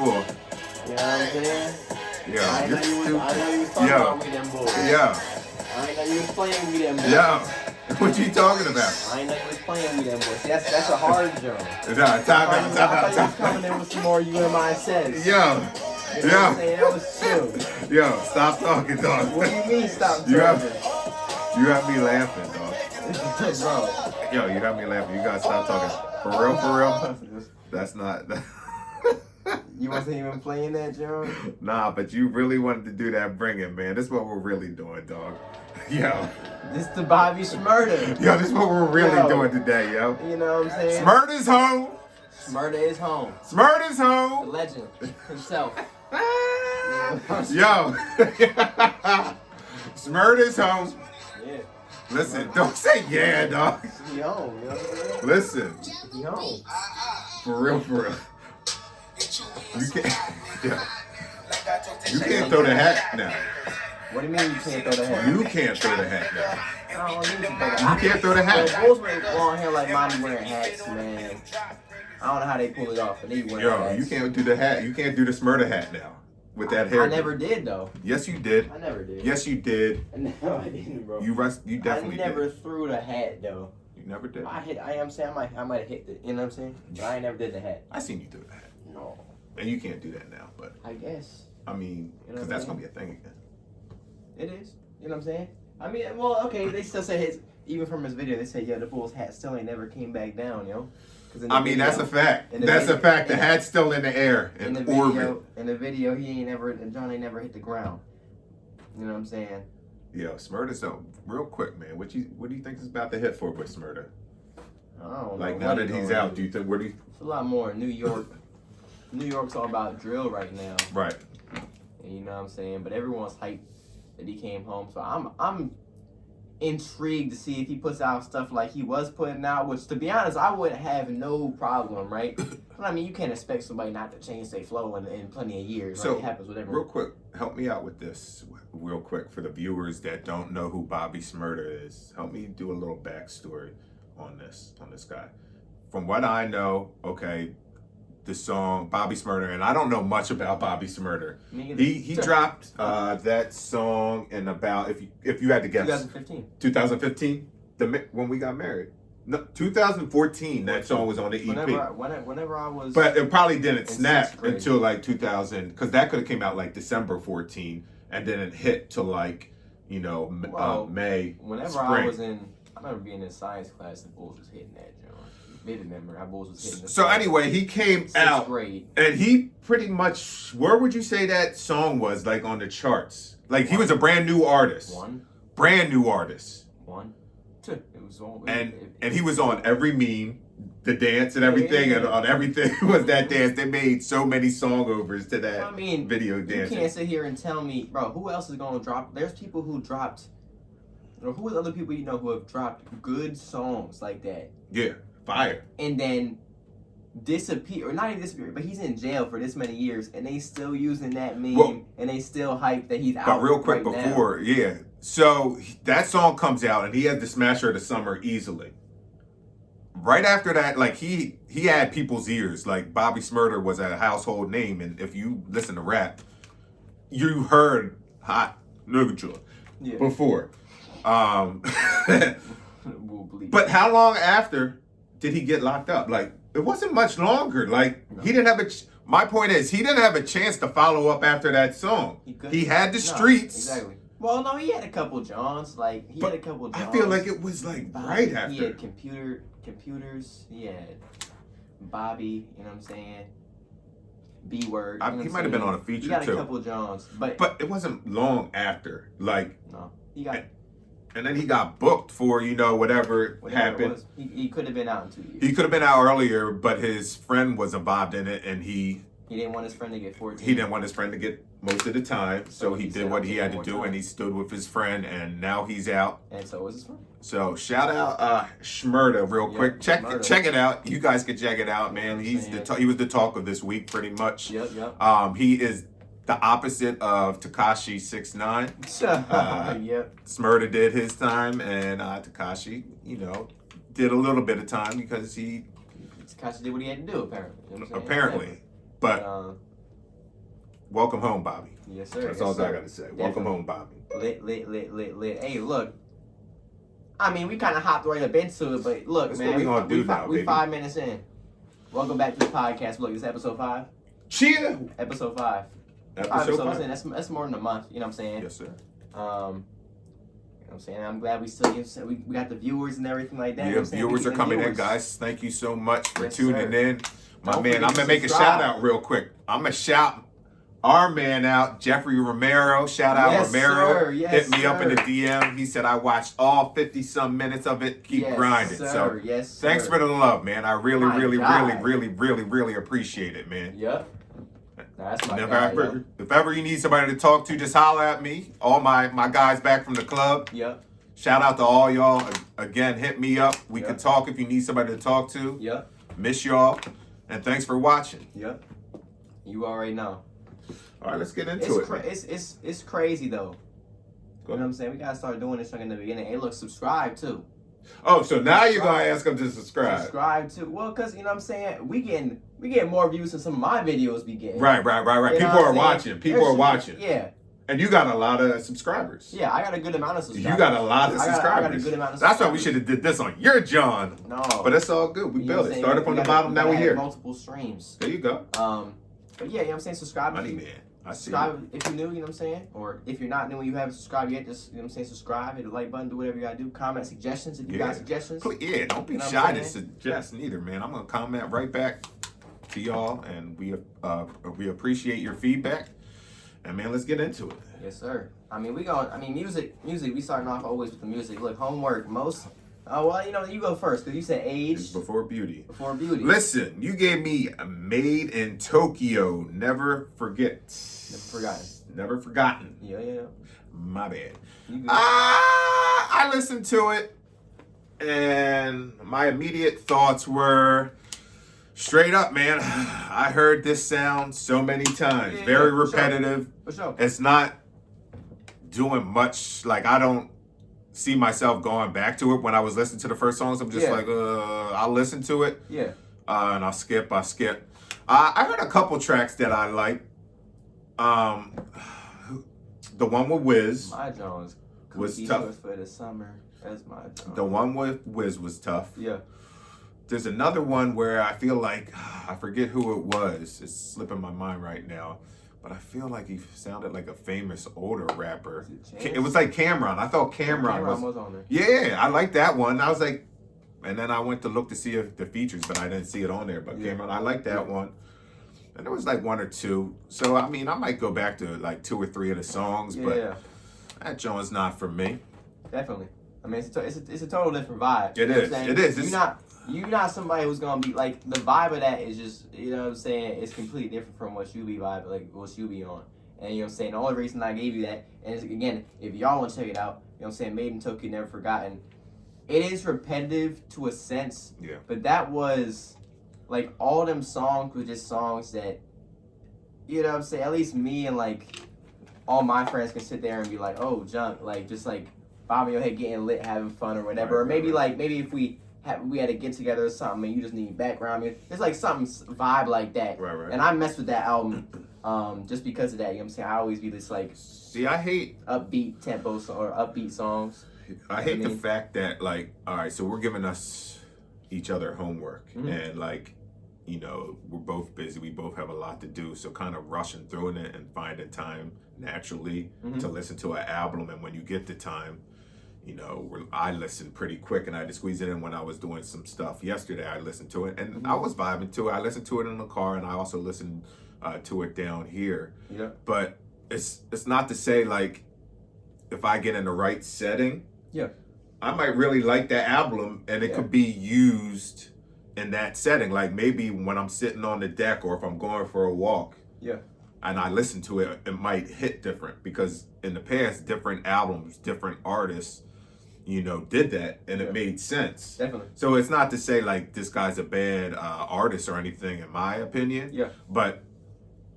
for? You know what I'm saying? Yeah. I know you was talking about me them boys. Yeah. I know you was playing me them boys. Yeah. What you talking about? I know you was playing me them boys. See, that's a hard joke. Nah, time I out. thought you was coming in with some more UMI says. Yo. You know what I'm saying? That was chill. Yo, stop talking, dog. What do you mean stop talking? You got me laughing, dog. Bro. Yo, you got me laughing. You gotta stop talking. For real? That's not... You wasn't even playing that, Joe? Nah, but you really wanted to do that bringing, man. This is what we're really doing, dog. Yo. This the Bobby Shmurda. Yo, this is what we're really doing today, yo. You know what I'm saying? Smurda's home. Smurda is home. Smurda's The home. legend himself. Yo. Smurda's home. Yeah. Listen, don't say yeah, dog. He home, you know what I'm saying? Listen. He home. For real. You can't, yeah. You can't throw the hat now. What do you mean you can't throw the hat? You can't throw the hat now. I don't need to throw the You hat. can't throw the Well, hat. bulls wear long hair like mommy wearing hats, man. I don't know how they pull it off, but they wear Yo, hats. you can't do the hat. You can't do the Smurda hat now with that hair. I never did, though. Yes, you did. I never did. Yes, you did. No, I didn't, bro. You definitely I never did. threw the hat, though. You never did. I am saying I might have hit the, you know what I'm saying? But I ain't never did the hat. I seen you do the hat. No. And you can't do that now, but I guess. I mean, because that's going to be a thing again. It is. You know what I'm saying? I mean, well, okay, they still say his, even from his video, they say, yeah, the Bulls hat still ain't never came back down, yo. I mean, that's a fact. That's a fact. The hat's still in the air, in orbit. In the video, John ain't never hit the ground. You know what I'm saying? Yo, Smurda, so real quick, man, what do you think is about to hit for with Smurda? I don't know. Like, now that he's out, do you think, It's a lot more in New York. New York's all about drill right now. Right. And you know what I'm saying? But everyone's hyped that he came home. So I'm intrigued to see if he puts out stuff like he was putting out, which, to be honest, I would have no problem, right? But I mean, you can't expect somebody not to change their flow in plenty of years. So, right? It happens with everyone. real quick, help me out with this real quick for the viewers that don't know who Bobby Smurda is. Help me do a little backstory on this guy. From what I know, okay, the song Bobby Smurda, and I don't know much about Bobby Smurda. He dropped that song in about, if you had to guess, 2015, when we got married. No, 2014. That song was on the EP. Whenever I was, but it probably didn't snap grade. until like 2000, because that could have came out like December 14, and then it hit to like May. Whenever spring. I remember being in science class, the Bulls was hitting that joint. Vivid memory. Our Bulls was hitting. So anyway, he came out, grade. and he pretty much, where would you say that song was, like on the charts? Like he was a brand new artist. Brand new artist. Two. It was on. And he was on every meme, the dance and everything, and on everything was that dance. They made so many song overs to that video dance. You can't sit here and tell me, bro, who else is going to drop? There's people who dropped, who are the other people you know who have dropped good songs like that? Yeah, fire. And then disappear, or not even disappear, but he's in jail for this many years, and they still using that meme, and they still hype that he's out. But real quick right before, now. yeah. So that song comes out, and he had the smasher of the summer easily. Right after that, like he had people's ears. Like Bobby Smurda was a household name, and if you listen to rap, you heard Hot Nigga Joy before. But how long after did he get locked up? Like it wasn't much longer. Like he didn't have my point is he didn't have a chance to follow up after that song. He had the streets. Exactly. Well, no, he had a couple Johns. Like he had a couple Johns. I feel like it was like right after. He had computers. He had Bobby. You know what I'm saying? B word. He might have been on a feature too. He got a couple Johns, but it wasn't long after. Like no, he got. And then he got booked for, whatever happened. He could have been out in 2 years. He could have been out earlier, but his friend was involved in it, and he didn't want his friend to get 14. He didn't want his friend to get most of the time, so he did what he had to do, and he stood with his friend, and now he's out. And so was his friend. So shout out Shmurda real quick. Check it out. You guys can check it out, man. He was the talk of this week, pretty much. Yep. He is the opposite of Tekashi 6ix9ine. Yep. Smurda did his time, and Tekashi, did a little bit of time because Tekashi did what he had to do, apparently. Apparently. But welcome home, Bobby. Yes, sir. That's yes, all sir. I got to say. Definitely. Welcome home, Bobby. Lit. Hey, look. I mean, we kind of hopped right up into it, but look, That's man. what we gonna do now, we baby. 5 minutes in. Welcome back to the podcast. Look, it's episode 5. Cheer. Episode 5. Episode 5. 5. That's more than a month. You know what I'm saying? Yes, sir. You know what I'm saying? I'm glad we still we got the viewers and everything like that. Yeah, you know what I'm saying? viewers We are get coming the in, viewers. guys. Thank you so much for Yes, tuning sir. in. My Don't man, forget I'm to going to make a subscribe. shout out real quick. I'm going to shout our man out, Jeffrey Romero. Shout out Yes, Romero. sir. Yes, Hit me up in the sir. DM. He said I watched all 50-some minutes of it. Keep Yes, grinding. Sir. So yes, sir. thanks for the love, man. I really, My really, guy. really appreciate it, man. Yep. That's my And guy. Yep. if ever you need somebody to talk to, just holler at me. All my guys back from the club. Yep. Shout out to all y'all. Again, hit me up. We Yep. can talk if you need somebody to talk to. Yep. Miss y'all. And thanks for watching. Yep. You already know. All right, let's get into it. It's crazy though. Go You know what I'm saying? We gotta start doing this thing in the beginning. Hey, look, subscribe too. Oh, so now you're going to ask them to subscribe. Subscribe too. Well, cause you know what I'm saying, we getting more views than some of my videos be getting. Right. You know People what are I'm saying? watching. People are watching. Yeah. And you got a lot of subscribers. Yeah, I got a good amount of subscribers. You got a lot of I subscribers. got a good amount of That's why we subscribers. should have did this on your John. No. But it's all good. We You know built what it. I'm Started saying? from the We bottom, now gotta we're have here. Multiple streams. There you go. But yeah, you know what I'm saying? Subscribe. Money man. I see. Subscribe if you're new, you know what I'm saying? Or if you're not new and you haven't subscribed yet, just, you know what I'm saying, subscribe, hit the like button, do whatever you gotta do. Comment suggestions if you got suggestions. Yeah, don't be You know what shy I'm to saying? suggest neither, man. I'm gonna comment right back to y'all, and we appreciate your feedback. And man, let's get into it. Yes, sir. I mean, music, we starting off always with the music. Look, homework, well, you know, you go first, because you said age. It's before beauty. Before beauty. Listen, you gave me Made in Tokyo. Never forget. Never forgotten. Yeah. My bad. You good. I listened to it, and my immediate thoughts were straight up, man. I heard this sound so many times. Yeah, Very for sure. repetitive. For sure. It's not doing much. Like, I don't see myself going back to it when I was listening to the first songs. I'm just like, I'll listen to it. Yeah. And I'll skip. I heard a couple tracks that I like. The one with Wiz. My Jones. Was Cookie tough. Doors for the summer. That's my Jones. The one with Wiz was tough. Yeah. There's another one where I feel like, I forget who it was. It's slipping my mind right now. But I feel like he sounded like a famous older rapper. It was like Cameron. I thought Cameron was on there. Yeah, I like that one. I was like, and then I went to look to see if the features, but I didn't see it on there. But Cameron, I like that one. And there was like one or two. So, I mean, I might go back to like 2 or 3 of the songs, but that joint's not for me. Definitely. I mean, it's a total different vibe. It You know what is. I'm saying? It is. You're not somebody who's gonna be like, the vibe of that is just, you know what I'm saying, it's completely different from what you be vibing, like what you be on. And you know what I'm saying, the only reason I gave you that, and it's, again, if y'all want to check it out, you know what I'm saying, Made in Tokyo, Never Forgotten. It is repetitive to a sense, but that was like, all them songs were just songs that, you know what I'm saying, at least me and like all my friends can sit there and be like, oh, junk, like just like bobbing your head, getting lit, having fun or whatever. Or maybe maybe if we had to get together or something and you just need background music. There's like something vibe like that. Right. And I mess with that album just because of that. You know what I'm saying? I always be this like, see, I hate upbeat tempo or upbeat songs. I hate the fact that, like, all right, so we're giving us each other homework, and like, you know, we're both busy. We both have a lot to do. So kind of rushing through it and finding time naturally to listen to an album. And when you get the time, you know, I listen pretty quick, and I had to squeeze it in when I was doing some stuff yesterday. I listened to it, and I was vibing to it. I listened to it in the car, and I also listened to it down here. Yeah. But it's not to say, like, if I get in the right setting, I might really like that album, and it could be used in that setting. Like, maybe when I'm sitting on the deck or if I'm going for a walk, and I listen to it, it might hit different, because in the past, different albums, different artists, you know, did that, and it made sense. Definitely. So it's not to say like this guy's a bad artist or anything, in my opinion. But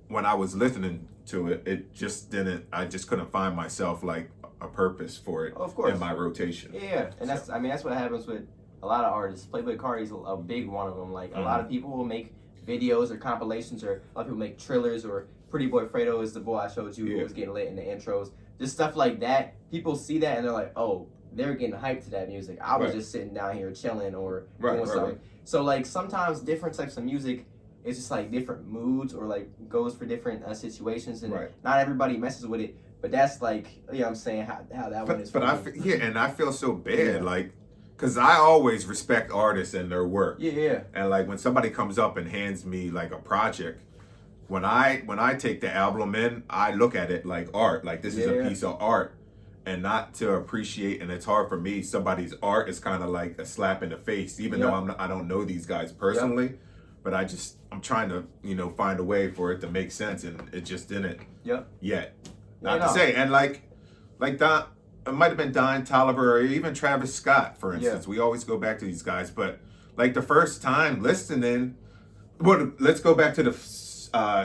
when I was listening to it, I just couldn't find myself like a purpose for it in my rotation. And that's what happens with a lot of artists. Playboy Cardi's a big one of them. Like, a lot of people will make videos or compilations, or a lot of people make Trillers, or Pretty Boy Fredo is the boy I showed you who was getting lit in the intros. Just stuff like that. People see that and they're like, oh, they're getting hyped to that music. I was just sitting down here chilling or doing something. Right. So like sometimes different types of music is just like different moods or like goes for different situations, and not everybody messes with it. But that's like, you know what I'm saying, how that one is. But and I feel so bad, like, because I always respect artists and their work. Yeah. And like when somebody comes up and hands me like a project, when I take the album in, I look at it like art. Like this is a piece of art, and not to appreciate. And it's hard for me. Somebody's art is kind of like a slap in the face, even though I don't know these guys personally. But I'm trying to find a way for it to make sense, and it just didn't yet. Not to say, and like Don, it might have been Don Toliver or even Travis Scott, for instance. We always go back to these guys, but like the first time listening, well, let's go back to the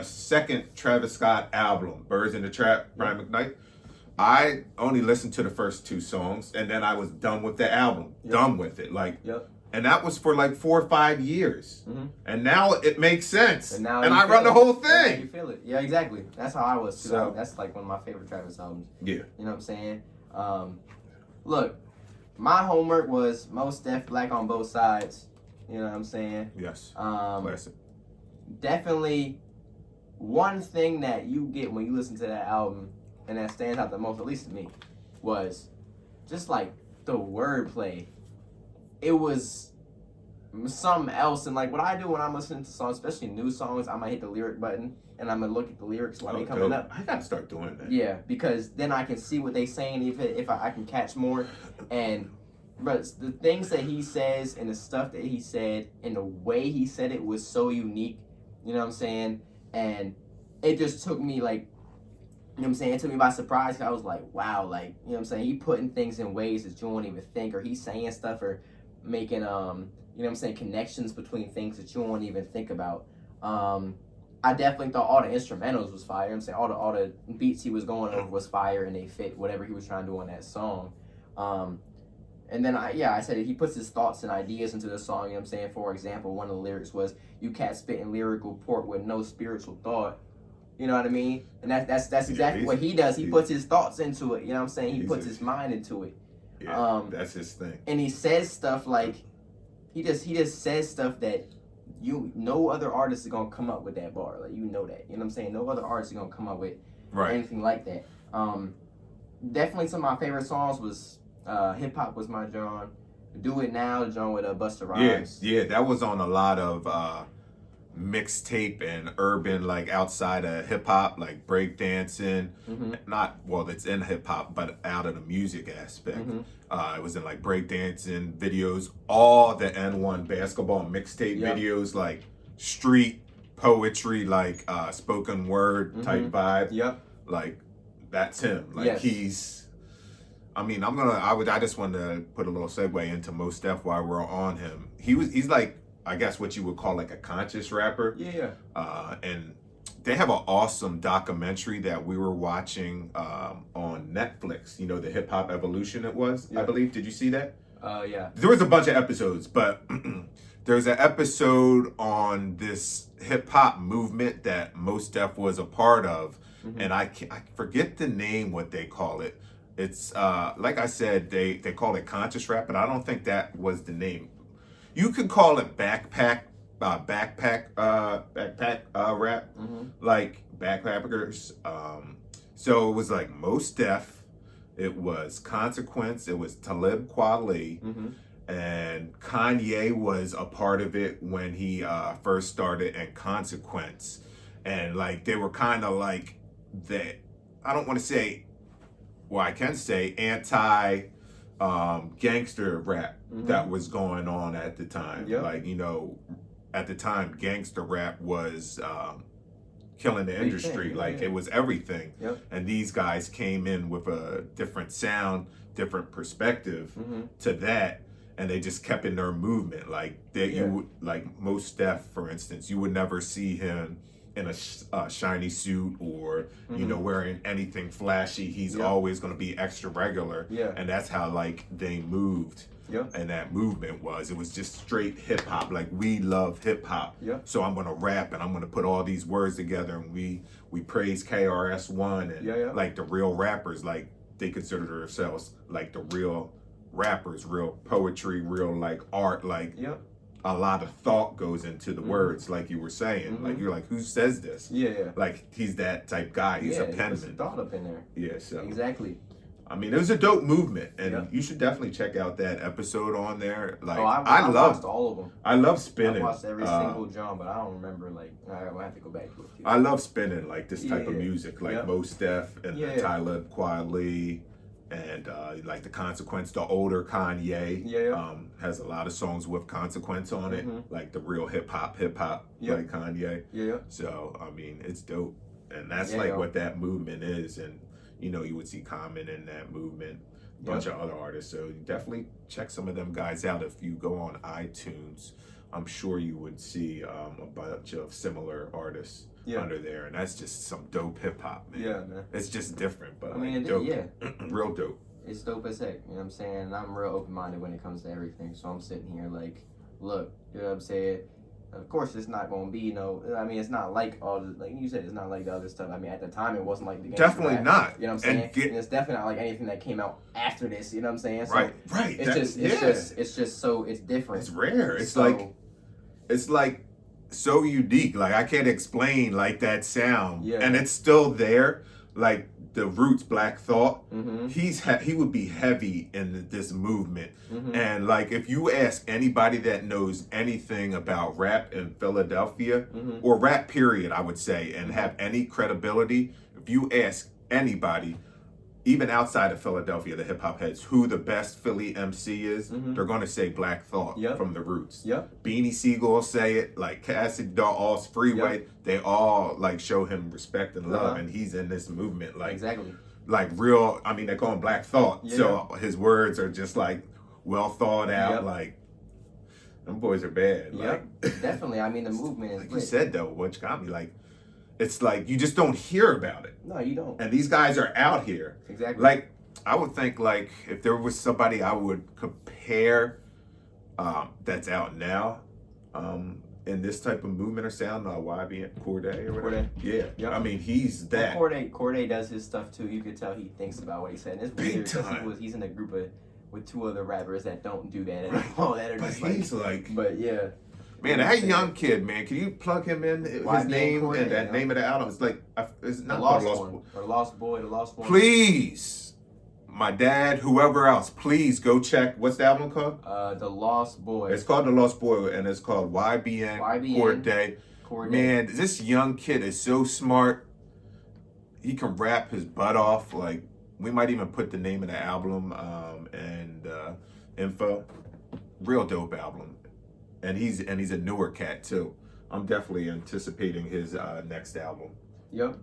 second Travis Scott album, Birds in the Trap, Brian McKnight. I only listened to the first 2 songs, and then I was done with the album, done with it. Like, and that was for like 4 or 5 years. And now it makes sense. And I run the whole thing. You feel it. Yeah, exactly. That's how I was too. So, that's like one of my favorite Travis albums. Yeah. You know what I'm saying? Look, my homework was Most Def Black on Both Sides. You know what I'm saying? Yes. Classic. Definitely one thing that you get when you listen to that album, and that stands out the most, at least to me, was just like the wordplay. It was something else. And like what I do when I'm listening to songs, especially new songs, I might hit the lyric button and I'm gonna look at the lyrics while they coming up. I gotta start doing that. Yeah, because then I can see what they saying if I can catch more. But the things that he says and the stuff that he said and the way he said it was so unique. You know what I'm saying? And it just took me like, you know what I'm saying? It took me by surprise. I was like, wow, like, you know what I'm saying? He putting things in ways that you won't even think, or he's saying stuff or making, you know what I'm saying, connections between things that you won't even think about. I definitely thought all the instrumentals was fire. You know what I'm saying? All the beats he was going over was fire, and they fit whatever he was trying to do on that song. And then I said he puts his thoughts and ideas into the song. You know what I'm saying? For example, one of the lyrics was, "You cats spitting lyrical pork with no spiritual thought." You know what I mean? And that's exactly what he does. He puts his thoughts into it. You know what I'm saying? He puts his mind into it. Yeah, that's his thing. And he says stuff like, he just says stuff that no other artist is gonna come up with that bar. Like, you know that. You know what I'm saying? No other artist is gonna come up with anything like that. Definitely some of my favorite songs was Hip Hop Was My John. Do It Now, the John with Busta Rhymes. Yeah, that was on a lot of mixtape and urban, like outside of hip hop, like breakdancing. It's in hip hop, but out of the music aspect. It was in like breakdancing videos, all the N1 basketball mixtape videos, like street poetry, like spoken word type vibe. Like that's him. Like he's. I mean, I just wanted to put a little segue into Mos Def while we're on him. He's like, I guess what you would call like a conscious rapper. And they have an awesome documentary that we were watching on Netflix. You know, the Hip Hop Evolution it was, I believe. Did you see that? There was a bunch of episodes, but there's an episode on this hip hop movement that Mos Def was a part of. And I forget the name, what they call it. It's like I said, they call it conscious rap, but I don't think that was the name. You could call it backpack rap, like backpackers. So it was like Mos Def, it was Consequence, it was Talib Kweli, and Kanye was a part of it when he first started, and Consequence, and like they were kind of like that. I don't want to say. Well, I can say anti gangster rap that was going on at the time. Like, you know, at the time, gangster rap was killing the industry. It was everything. And these guys came in with a different sound, different perspective to that. And they just kept in their movement. Like, you would, like Mos Def, for instance, you would never see him in a shiny suit or you know wearing anything flashy. He's always going to be extra regular. Yeah. And that's how like they moved. Yeah. And that movement it was just straight hip hop. Like we love hip hop. Yeah. So I'm gonna rap and I'm gonna put all these words together, and we praise KRS-One and like the real rappers, like they consider themselves like the real rappers, real poetry, real like art, like a lot of thought goes into the words, like you were saying. Like you're like, who says this? Yeah. Like he's that type guy. He's a penman. There's thought up in there. Yeah. So exactly. I mean, it was a dope movement, and you should definitely check out that episode on there. Like, I watched all of them. I love spinning. I watched every single John, but I don't remember. Like, I have to go back to it. I love spinning like this type of music, like Mos Def and Tyler Kweli, and like the Consequence, the older Kanye. Has a lot of songs with Consequence on it, like the real hip hop, like Kanye. Yeah. So I mean, it's dope, and that's like what that movement is, and. You know, you would see Common in that movement, a bunch of other artists. So you definitely check some of them guys out. If you go on iTunes, I'm sure you would see a bunch of similar artists under there. And that's just some dope hip hop, man. Yeah, man. It's just different, but I mean, dope. Real dope. It's dope as heck, you know what I'm saying? And I'm real open-minded when it comes to everything. So I'm sitting here like, look, you know what I'm saying? Of course, it's not going to be I mean, it's not like all the, like you said, it's not like the other stuff. I mean, at the time, it wasn't like the game. Definitely not. You know what I'm saying? And it's definitely not like anything that came out after this. You know what I'm saying? So right. It's just so it's different. It's rare. It's like so unique. Like I can't explain like that sound, and it's still there. Like the Roots, Black Thought. He would be heavy in this movement, and like if you ask anybody that knows anything about rap in Philadelphia or rap period, I would say, and have any credibility, if you ask anybody, even outside of Philadelphia, the hip hop heads, who the best Philly MC is, they're gonna say Black Thought from the Roots. Beanie Siegel say it, like Cassidy Dawes, Freeway, they all like show him respect and love, and he's in this movement, like like real. I mean, they call him Black Thought, so his words are just like well thought out. Like them boys are bad. Like, definitely. I mean, the movement is like you said though, which got me like. It's like you just don't hear about it. No, you don't. And these guys are out here. Exactly. Like I would think, like if there was somebody I would compare that's out now in this type of movement or sound, YB Corday or whatever. Yeah. I mean, he's that. Well, Corday does his stuff too. You could tell he thinks about what he said. And it's weird because he's in a group with two other rappers that don't do that at all. That are just he's like. But yeah. Man, that young kid, man, can you plug him in? His name and that name of the album. It's like, it's not The Lost Boy. Please, my dad, whoever else, please go check. What's the album called? The Lost Boy. It's called The Lost Boy, and it's called YBN Corday. Man, this young kid is so smart. He can rap his butt off. Like, we might even put the name of the album and info. Real dope album. And he's a newer cat too. I'm definitely anticipating his next album. Yep.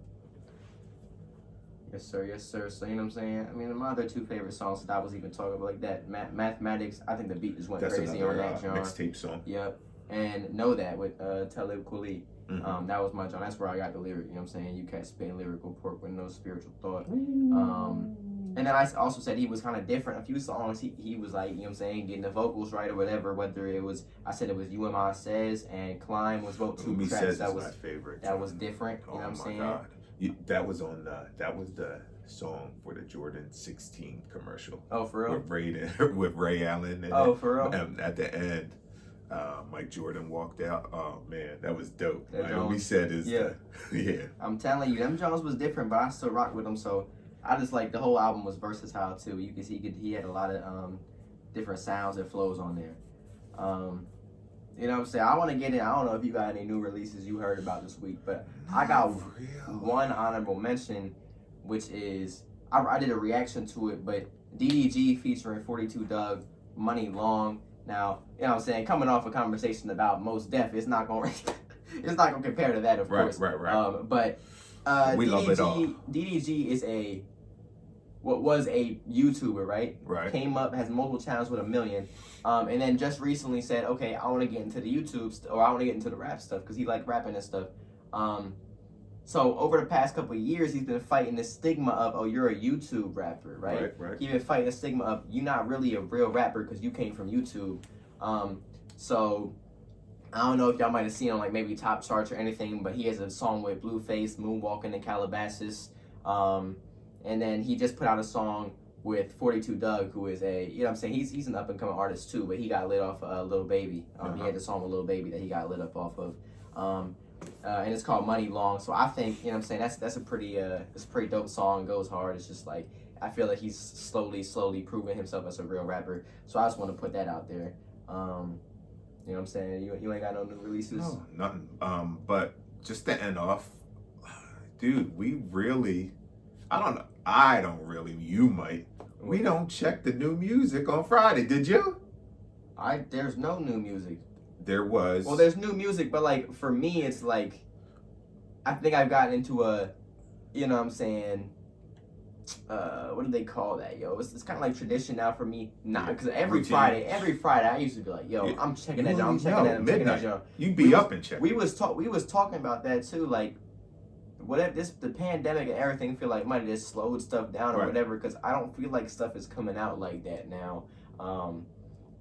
Yes, sir. So you know what I'm saying? I mean, my other two favorite songs that I was even talking about, like that Mathematics. I think the beat just went crazy on that, John. Mixtape song. Yep. And Know That with Talib Kweli. That was my John. That's where I got the lyric. You know what I'm saying? You can't spin lyrical pork with no spiritual thought. And then I also said he was kind of different. A few songs he was like, you know what I'm saying, getting the vocals right or whatever. Whether it was, I said it was UMI Says and Climb was both two tracks that was my favorite. That was different. You know what I'm saying? God. That was on that was the song for the Jordan 16 commercial. Oh, for real? With Ray Allen. And for real? And at the end, Mike Jordan walked out. Oh man, that was dope. Like we said is I'm telling you, them Jones was different, but I still rock with them. So I just like the whole album was versatile too. You can see he had a lot of different sounds and flows on there. You know what I'm saying? I want to get in. I don't know if you got any new releases you heard about this week, but I got one honorable mention, which is I did a reaction to it, but DDG featuring 42 Doug, Money Long. Now, you know what I'm saying, coming off a conversation about Mos Def, it's not gonna compare to that, of course. Right. But we love it all. DDG is what was a YouTuber, right? Right. Came up, has multiple channels with 1 million, and then just recently said, okay, I want to get into the YouTube or I want to get into the rap stuff because he liked rapping and stuff. So over the past couple of years, he's been fighting the stigma of, oh, you're a YouTube rapper, right? Right. He's been fighting the stigma of, you're not really a real rapper because you came from YouTube. So I don't know if y'all might have seen on like maybe top charts or anything, but he has a song with Blueface, Moonwalking in Calabasas. And then he just put out a song with 42 Doug, who is a, you know what I'm saying, he's an up and coming artist too, but he got lit off Lil Baby. He had a song with Lil Baby that he got lit up off of. And it's called Money Long. So I think, you know what I'm saying, that's a pretty dope song, goes hard. It's just like, I feel like he's slowly proving himself as a real rapper. So I just want to put that out there. You know what I'm saying? You ain't got no new releases? No, nothing. But just to end off, dude, we really, I don't really, you might, we don't check the new music on Friday. Did you? There's no new music. There was. Well, there's new music, but like for me, it's like, I think I've gotten into a, you know what I'm saying, what do they call that, yo? It's kind of like tradition now for me. Because every Friday I used to be like, yo, I'm checking that joint, I'm checking that joint. You be up and check. We was talking about that too, like, whatever the pandemic and everything, feel like might have just slowed stuff down or whatever, because I don't feel like stuff is coming out like that now.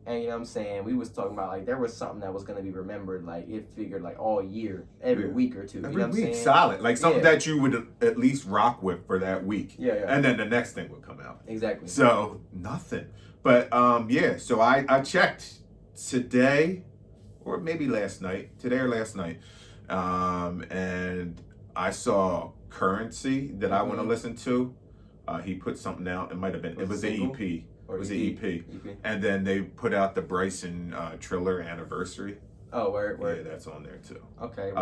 And you know what I'm saying, we was talking about like there was something that was gonna be remembered, like it figured like all year, every week or two. Every you know what week, I'm saying? solid. Like something that you would at least rock with for that week. Yeah. And then the next thing would come out. Exactly. So nothing. But so I checked today or maybe today or last night. And I saw Currency that I want to listen to. He put something out. It might have been, it was an EP. It was an EP. And then they put out the Bryson Triller anniversary. Oh, where? Yeah, that's on there too. Okay.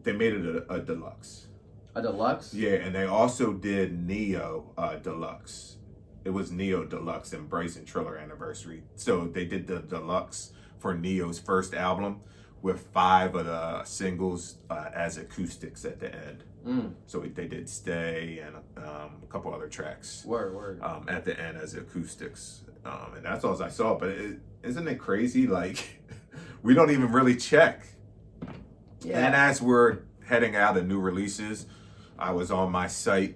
They made it a deluxe. A deluxe? Yeah, and they also did Neo Deluxe. It was Neo Deluxe and Bryson Triller anniversary. So they did the deluxe for Neo's first album with 5 of the singles as acoustics at the end. So they did Stay and a couple other tracks. Word. At the end as acoustics. And that's all I saw. But isn't it crazy? Like, we don't even really check. Yeah. And as we're heading out of new releases, I was on my site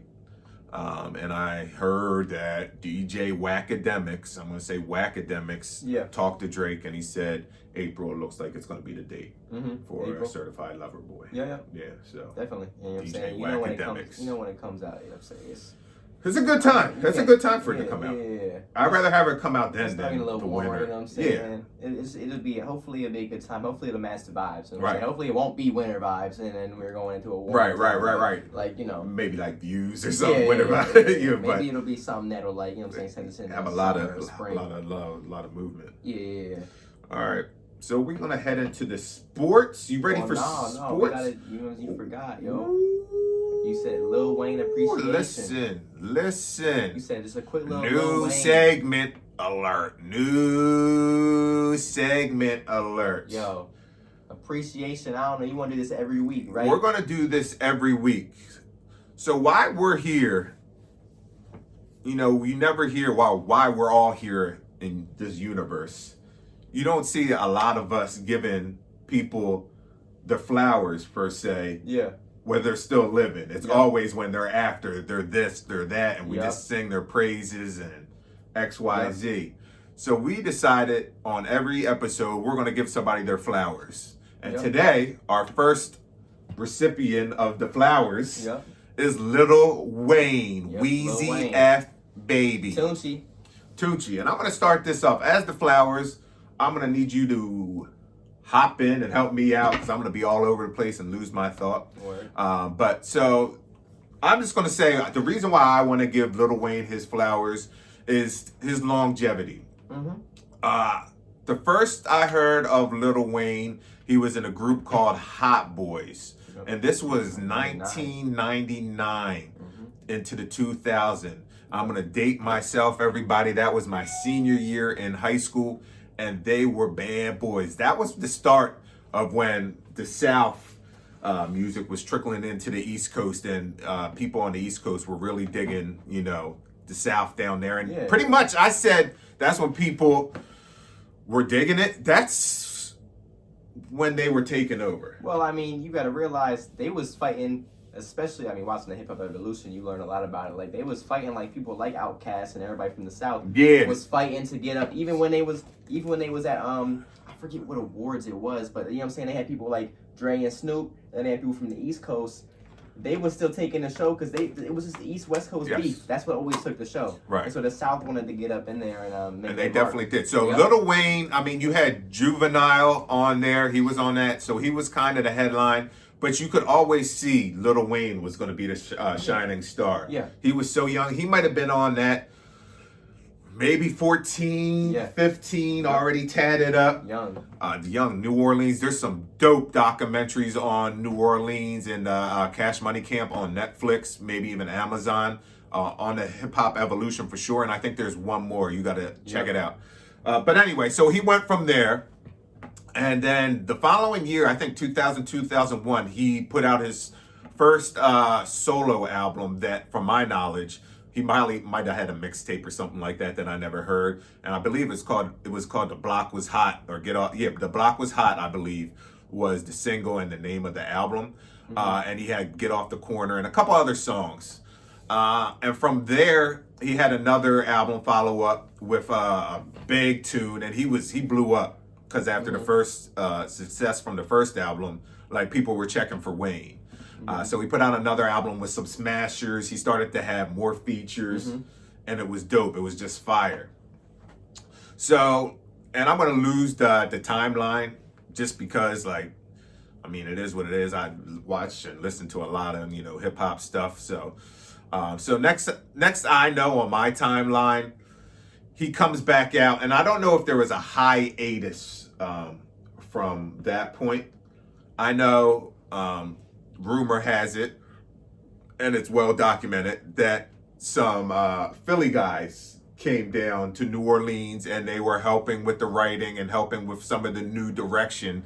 and I heard that DJ Wackademics, I'm going to say Wackademics, talked to Drake and he said April looks like it's going to be the date for April. A Certified Lover Boy. Yeah, so definitely. You know what I'm DJ saying? Wackademics. You know when it comes out, you know what I'm saying? It's a good time. It's a good time for it to come out. Yeah. I'd rather have it come out then than a little the warmer, winter. you know what I'm saying? Yeah. Hopefully it'll be a good time. Hopefully it'll match the vibes. You know what I'm saying? Hopefully it won't be winter vibes and then we're going into a warmer Right. Like, you know. Maybe like Views or something. Winter vibes. Maybe it'll be something that'll like, you know what I'm saying, send us in have a lot of movement. Yeah. All right. So we're gonna head into the sports. You ready for sports? No, you forgot, yo. You said Lil Wayne appreciation. Listen. You said just a quick little new segment alert. New segment alert. Yo, appreciation. I don't know. You want to do this every week, right? We're gonna do this every week. So why we're here, you know, you never hear why we're all here in this universe. You don't see a lot of us giving people the flowers per se. Yeah. Where they're still living. It's always when they're after, they're this, they're that, and we just sing their praises and X, Y, Z. So we decided on every episode, we're going to give somebody their flowers. And today, our first recipient of the flowers is Lil Wayne, Weezy F Baby. Tunchi. And I'm going to start this off. As the flowers, I'm going to need you to hop in and help me out because I'm going to be all over the place and lose my thought. But so I'm just going to say the reason why I want to give Lil Wayne his flowers is his longevity. The first I heard of Lil Wayne, he was in a group called Hot Boys. And this was 1999 into the 2000. I'm going to date myself, everybody. That was my senior year in high school. And they were bad boys. That was the start of when the South music was trickling into the East Coast, and people on the East Coast were really digging, you know, the South down there. And pretty much I said that's when people were digging it. That's when they were taken over? Well, I mean, you got to realize they was fighting, especially, I mean, watching the Hip Hop Evolution, you learn a lot about it. Like, they was fighting, like, people like Outkast and everybody from the South Yeah. was fighting to get up, even when they was at, I forget what awards it was, but, you know what I'm saying, they had people like Dre and Snoop, and they had people from the East Coast. They was still taking the show because it was just the East-West Coast beef. That's what always took the show. Right. And so the South wanted to get up in there and make And they their definitely mark. did. So Yep. Lil Wayne, I mean, you had Juvenile on there. He was on that. So he was kind of the headline. But you could always see Lil Wayne was going to be the shining star. Yeah. He was so young. He might have been on that maybe 14, 15, already tatted up. Young New Orleans. There's some dope documentaries on New Orleans and Cash Money Camp on Netflix, maybe even Amazon, on the Hip Hop Evolution for sure. And I think there's one more. You got to check it out. But anyway, so he went from there. And then the following year, I think 2000, 2001, he put out his first solo album that, from my knowledge, he might have had a mixtape or something like that I never heard, and I believe it was called "The Block Was Hot" or "Get Off." Yeah, "The Block Was Hot," I believe, was the single and the name of the album. And he had "Get Off the Corner" and a couple other songs. And from there, he had another album follow up with a big tune, and he blew up because after the first success from the first album, like people were checking for Wayne. So he put out another album with some smashers. He started to have more features, and it was dope. It was just fire. So, and I'm going to lose the timeline just because, like, I mean, it is what it is. I watch and listen to a lot of, hip hop stuff. So, next I know on my timeline, he comes back out, and I don't know if there was a hiatus from that point. I know, rumor has it, and it's well documented, that some Philly guys came down to New Orleans and they were helping with the writing and helping with some of the new direction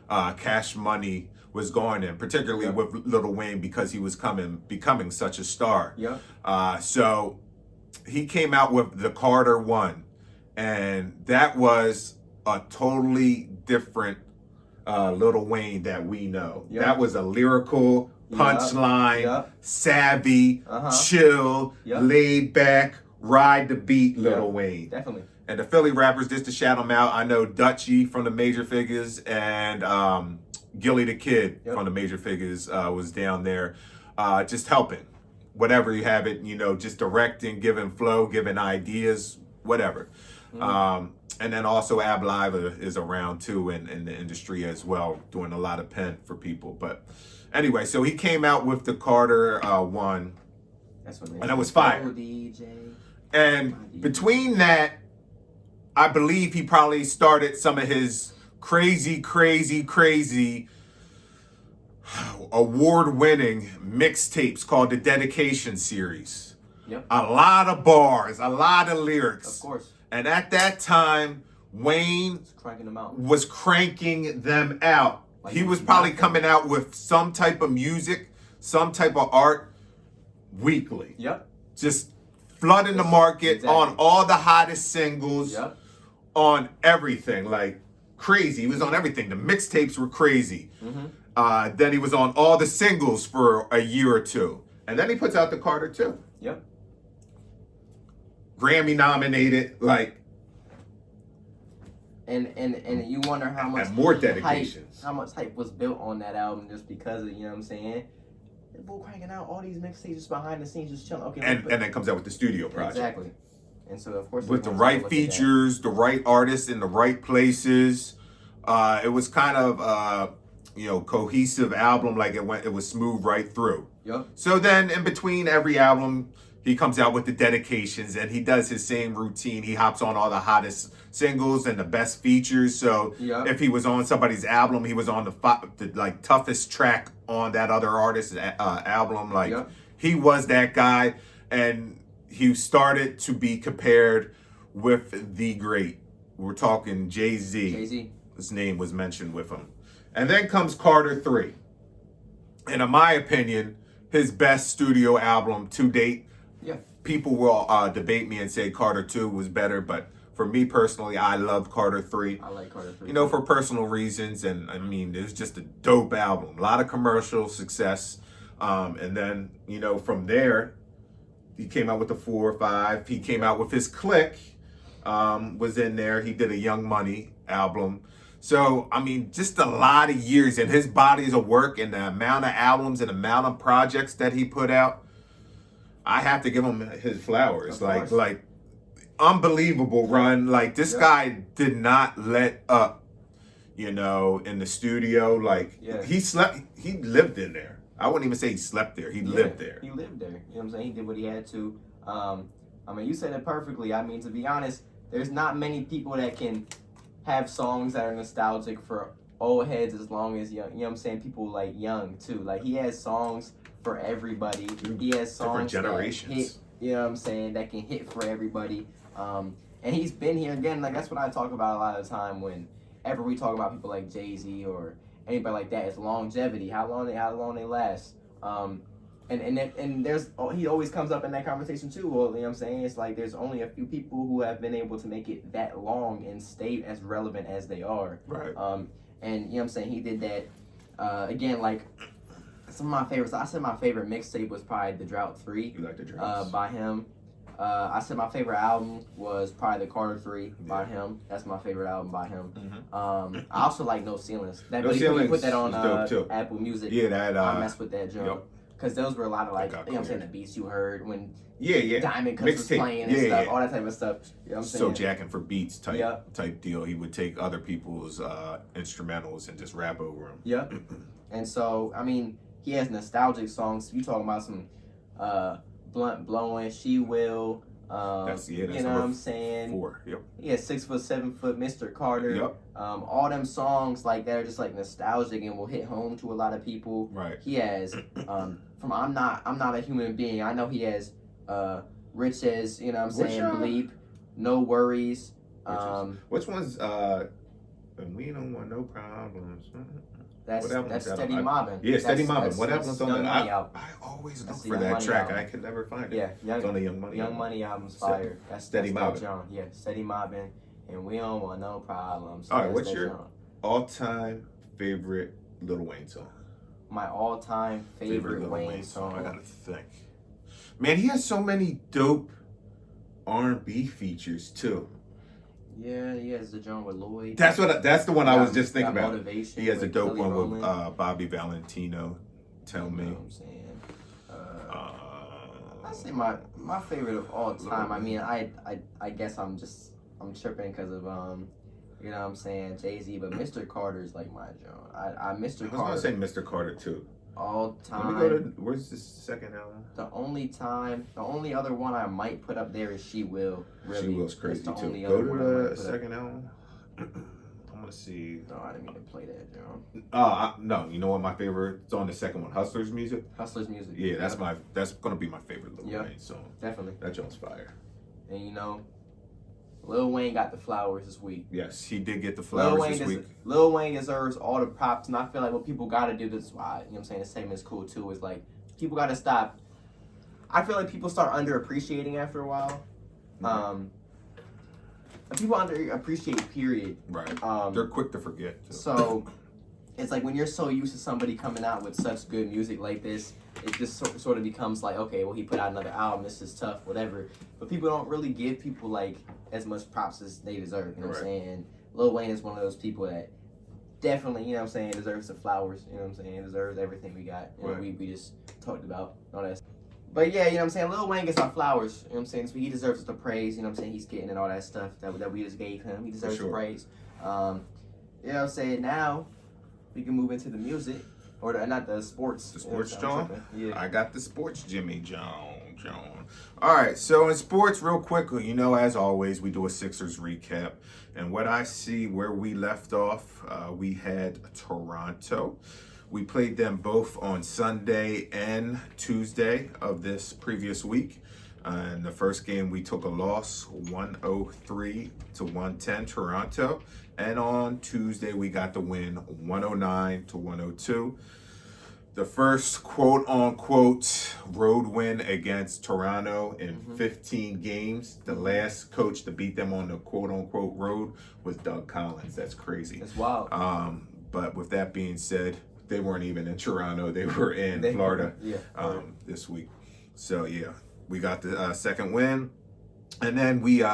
Cash Money was going in, particularly with Lil Wayne because he was becoming such a star. So he came out with the Carter One, and that was a totally different Lil Wayne that we know. That was a lyrical, punchline, savvy, chill, laid back, ride the beat Lil Wayne. Definitely. And the Philly rappers, just to shout them out, I know Dutchy from the Major Figures and Gilly the Kid from the Major Figures was down there just helping. Whatever you have it, just directing, giving flow, giving ideas, whatever. And then also Ab Live is around too in the industry as well, doing a lot of pen for people. But anyway, so he came out with the Carter One, and it was fire. And between that, I believe he probably started some of his crazy award-winning mixtapes called the Dedication Series. A lot of bars, a lot of lyrics. Of course. And at that time, Wayne was cranking them out. Like he was probably coming out with some type of music, some type of art weekly. Just flooding the market on all the hottest singles, on everything, like crazy. He was on everything. The mixtapes were crazy. Then he was on all the singles for a year or two. And then he puts out the Carter 2. Grammy nominated, like, and you wonder how much and more dedications. How much hype was built on that album just because of, you know what I'm saying? The bull cranking out all these mixtapes just behind the scenes, just chilling. Okay, and then comes out with the studio project. Exactly. And so of course with the right features, the right artists in the right places. It was kind of cohesive album, like it was smooth right through. So then in between every album, he comes out with the dedications and he does his same routine. He hops on all the hottest singles and the best features. So if he was on somebody's album, he was on the toughest track on that other artist's album. He was that guy, and he started to be compared with the great. We're talking Jay-Z. His name was mentioned with him. And then comes Carter 3. And in my opinion, his best studio album to date. People will debate me and say Carter 2 was better, but for me personally, I love Carter 3. I like Carter 3. You know, for personal reasons. And I mean, it's just a dope album. A lot of commercial success. And then, you know, from there, he came out with the 4 or 5. He came out with his Click, was in there. He did a Young Money album. So, I mean, just a lot of years, and his bodies of work and the amount of albums and the amount of projects that he put out, I have to give him his flowers. Like unbelievable run. Like, this guy did not let up, you know, in the studio. Like, he lived in there. I wouldn't even say he slept there. He lived there. He lived there. You know what I'm saying? He did what he had to. I mean, you said it perfectly. I mean, to be honest, there's not many people that can have songs that are nostalgic for old heads as long as young. You know what I'm saying? People like young too. Like, he has songs for everybody. He has songs generations. That hit, you know what I'm saying, that can hit for everybody. And he's been here again. Like, that's what I talk about a lot of the time whenever we talk about people like Jay-Z or anybody like that. It's longevity. How long they last. And there's, he always comes up in that conversation too. Well, you know what I'm saying? It's like there's only a few people who have been able to make it that long and stay as relevant as they are. Right. And you know what I'm saying? He did that. Again, like, some of my favorites. I said my favorite mixtape was probably The Drought 3. You like The Drought? By him. I said my favorite album was probably the Carter 3 by him. That's my favorite album by him. I also like No Ceilings. No Ceilings. You put that on Apple Music. Yeah, that. I mess with that joke. Yep. Because those were a lot of, like, you know what I'm saying, the beats you heard when Diamond Cuts was Mixtape. playing and stuff, all that type of stuff. You know what I'm saying? So jacking for beats type deal. He would take other people's instrumentals and just rap over them. Yep. And so, I mean, he has nostalgic songs. You talking about some Blunt Blowing, She Will. That's you know what I'm saying? 4. Yep. He has 6 foot, 7 foot, Mr. Carter. Yep. All them songs like that are just like nostalgic and will hit home to a lot of people. Right. He has from I'm not a human being. I know he has Rich as, you know what I'm saying, Bleep, No Worries. Which one's and we don't want no problems. That's Steady Mobbin'. Yeah, Steady Mobbin'. What album's on that? I always look for that track. Album. I can never find it. Yeah, it's on the Young Money. Young Money album's fire. That's Steady Mobbin'. Yeah, Steady Mobbin', and we don't want no problems. All right, what's your all-time favorite Lil Wayne song? My all-time favorite Lil Wayne song. I gotta think. Man, he has so many dope R&B features too. Yeah, he has the joint with Lloyd. That's the one I was just thinking about. Motivation. He has a dope Kelly one Rowland. with Bobby Valentino. Tell me. You know what I'm saying? I say my favorite of all time. I mean, I guess I'm tripping because of you know what I'm saying, Jay-Z, but Mr. Carter's like my joint. Mr. Carter. I was gonna say Mr. Carter too. All time. Let me go to where's the second album? The only other one I might put up there is She Will. Really. She Will's crazy That's the too. only Go other one I to might the put second album. I'm gonna see. No, I didn't mean to play that, John. No. You know what my favorite? It's on the second one. Hustler's Music. Hustler's Music. Yeah, that's gonna be my favorite Lil Wayne song. Definitely. That joint's fire. And you know, Lil Wayne got the flowers this week. Yes, he did get the flowers this week. Lil Wayne deserves all the props, and I feel like what people gotta do, this is why, you know what I'm saying, the segment is cool too, is like, people gotta stop. I feel like people start underappreciating after a while. People underappreciate, period. Right. They're quick to forget too. So it's like when you're so used to somebody coming out with such good music like this, it just sort of becomes like, okay, well, he put out another album, this is tough, whatever. But people don't really give people like as much props as they deserve, you know what I'm saying? And Lil Wayne is one of those people that definitely, you know what I'm saying, deserves the flowers, you know what I'm saying, deserves everything we got, you know, we just talked about, all that. But yeah, you know what I'm saying, Lil Wayne gets our flowers, you know what I'm saying, so he deserves the praise, you know what I'm saying, he's getting and all that stuff that we just gave him, he deserves the praise. You know what I'm saying, now we can move into the music, or not the sports. The sports, John? Yeah. I got the sports, Jimmy John. All right, so in sports, real quickly, you know, as always, we do a Sixers recap. And what I see where we left off, we had Toronto. We played them both on Sunday and Tuesday of this previous week. In the first game, we took a loss, 103 to 110, Toronto. And on Tuesday, we got the win, 109 to 102. the first quote-unquote road win against Toronto in 15 games. The last coach to beat them on the quote-unquote road was Doug Collins. That's crazy. That's wild. But with that being said, they weren't even in Toronto. They were in Florida this week. So, yeah, we got the second win. And then we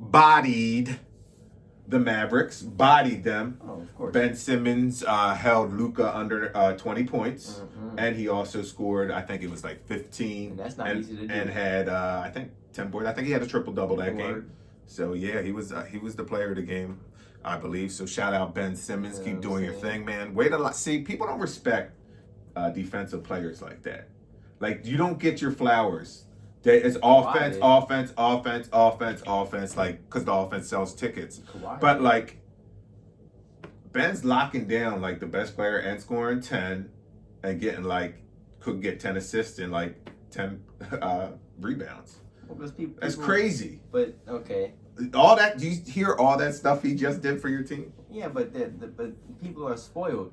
bodied the Mavericks, bodied them. Oh, of course. Ben Simmons held Luka under 20 points, and he also scored, I think it was like 15. And that's not easy to do. And had, I think, 10 boards. I think he had a triple-double that game. So, yeah, he was the player of the game, I believe. So, shout out Ben Simmons. Keep doing your thing, man. Wait a lot. See, people don't respect defensive players like that. Like, you don't get your flowers. It's offense, like, because the offense sells tickets. But, like, Ben's locking down, like, the best player and scoring 10 and getting, like, could get 10 assists and, like, 10 rebounds. Well, people, that's crazy. But, okay. All that, do you hear all that stuff he just did for your team? Yeah, but people are spoiled.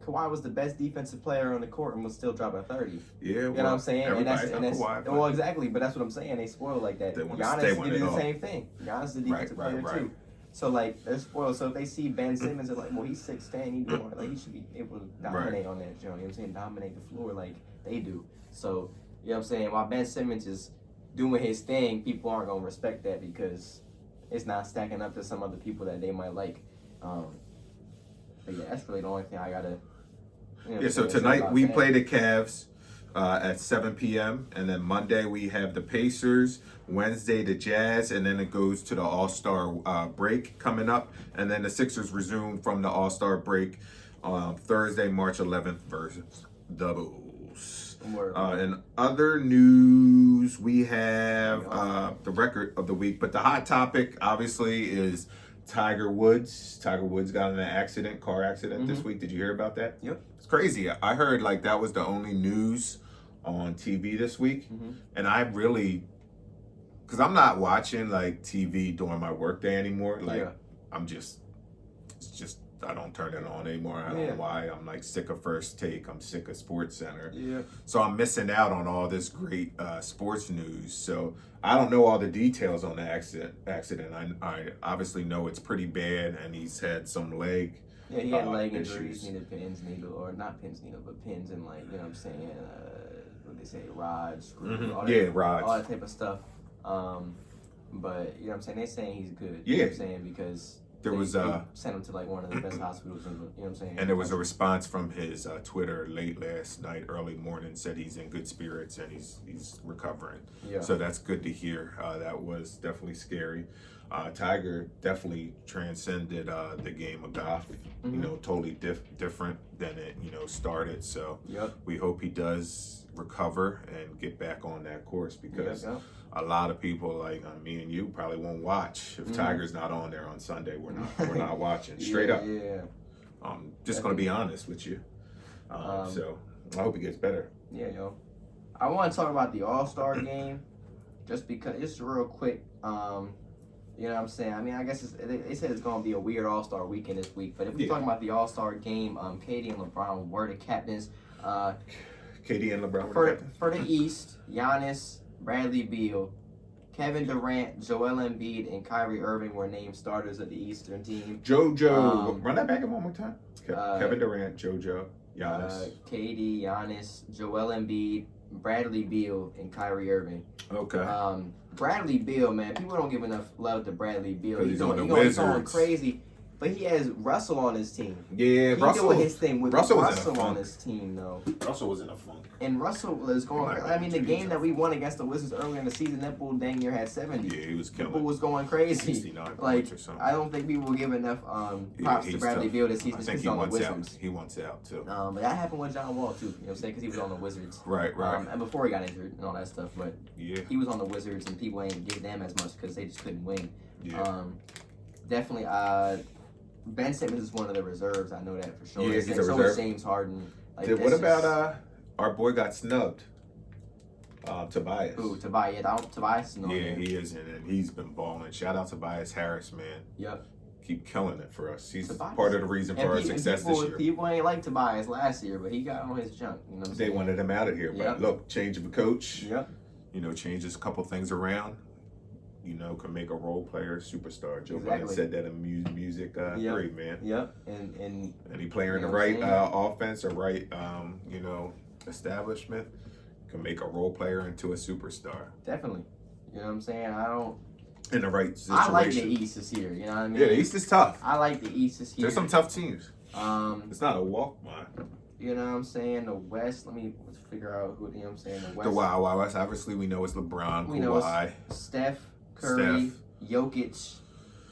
Kawhi was the best defensive player on the court and was still dropping 30. Yeah, you know what I'm saying? And that's Kawhi, well, exactly. But that's what I'm saying. They spoiled like that. Giannis did the same thing. Giannis is the defensive player too. So like they're spoiled. So if they see Ben Simmons, they're like, well, he's 6'10", he doing like he should be able to dominate on that. You know what I'm saying? Dominate the floor like they do. So you know what I'm saying? While Ben Simmons is doing his thing, people aren't gonna respect that because it's not stacking up to some other people that they might like. But yeah, that's really the only thing I gotta. So tonight we play the Cavs at 7 p.m. and then Monday we have the Pacers, Wednesday the Jazz, and then it goes to the All-Star break coming up, and then the Sixers resume from the All-Star break Thursday, March 11th versus the Bulls. In other news, we have the record of the week, but the hot topic obviously is Tiger Woods. Tiger Woods got in an car accident this week. Did you hear about that? Yep. It's crazy. I heard like that was the only news on TV this week. And I really, because I'm not watching like TV during my workday anymore. Like I don't turn it on anymore. I don't know why. I'm like sick of First Take. I'm sick of Sports Center. Yeah. So I'm missing out on all this great sports news. So I don't know all the details on the accident. I obviously know it's pretty bad, and he's had some leg. Yeah, he had leg injuries, needed pins, not pins, but pins and like, you know what I'm saying, what they say, rods, screws, rods. All that type of stuff. But, you know what I'm saying, they're saying he's good. Yeah. You know what I'm saying, because they sent him to like one of the best hospitals in the, you know what I'm saying? And there was a response from his Twitter late last night, early morning, said he's in good spirits and he's recovering. Yeah. So that's good to hear. That was definitely scary. Tiger definitely transcended the game of golf. You know, totally different than it started. So we hope he does recover and get back on that course because. A lot of people like me and you probably won't watch if Tiger's not on there on Sunday. We're not watching straight up. Yeah. Just gonna be honest with you. So I hope he gets better. Yeah, yo. I want to talk about the All-Star game, just because just real quick. You know what I'm saying? I mean, I guess they said it's gonna be a weird All-Star weekend this week. But if we're talking about the All-Star game, KD and LeBron were the captains. KD and LeBron for the East, Giannis, Bradley Beal, Kevin Durant, Joel Embiid, and Kyrie Irving were named starters of the Eastern team. JoJo, run that back one more time. Kevin Durant, JoJo, Giannis. KD, Giannis, Joel Embiid, Bradley Beal, and Kyrie Irving. Okay. Bradley Beal, man, people don't give enough love to Bradley Beal. He's going crazy. But he has Russell on his team. Yeah, He's doing his thing with Russell on his team, though. Russell was in a funk. And Russell was going. I mean, the game that we won against the Wizards earlier in the season, that bull dang near had 70. Yeah, he was killing. People was going crazy. 69 like, or something. I don't think people will give enough props to Bradley Beal this season. I think he wants out. He wants out too. But that happened with John Wall too. You know what I'm saying? Because he was on the Wizards. Right. And before he got injured and all that stuff, but he was on the Wizards, and people ain't give them as much because they just couldn't win. Yeah. Definitely. Ben Simmons is one of the reserves. I know that for sure. Yeah, he's a reserve. So is James Harden. Like, what about our boy got snubbed? Tobias. Ooh, Tobias. Tobias is he is, and he's been balling. Shout out to Tobias Harris, man. Yep. keep killing it for us. He's Tobias. part of the reason for our success this year. People ain't like Tobias last year, but he got on his junk. You know what I'm saying? They wanted him out of here, but look, change of a coach. Yep. You know, changes a couple things around. You know, can make a role player superstar. Joe Biden said that in music. Great man. Yep. And any player in the right offense or right, you know, establishment can make a role player into a superstar. Definitely. You know what I'm saying? In the right situation. I like the East this year. You know what I mean? Yeah, the East is tough. I like the East this year. There's some tough teams. It's not a walk, man. You know what I'm saying? The West, let's figure out who, you know what I'm saying? The West. The Wild West, obviously, we know it's LeBron, Kawhi. Steph, Curry, Jokic,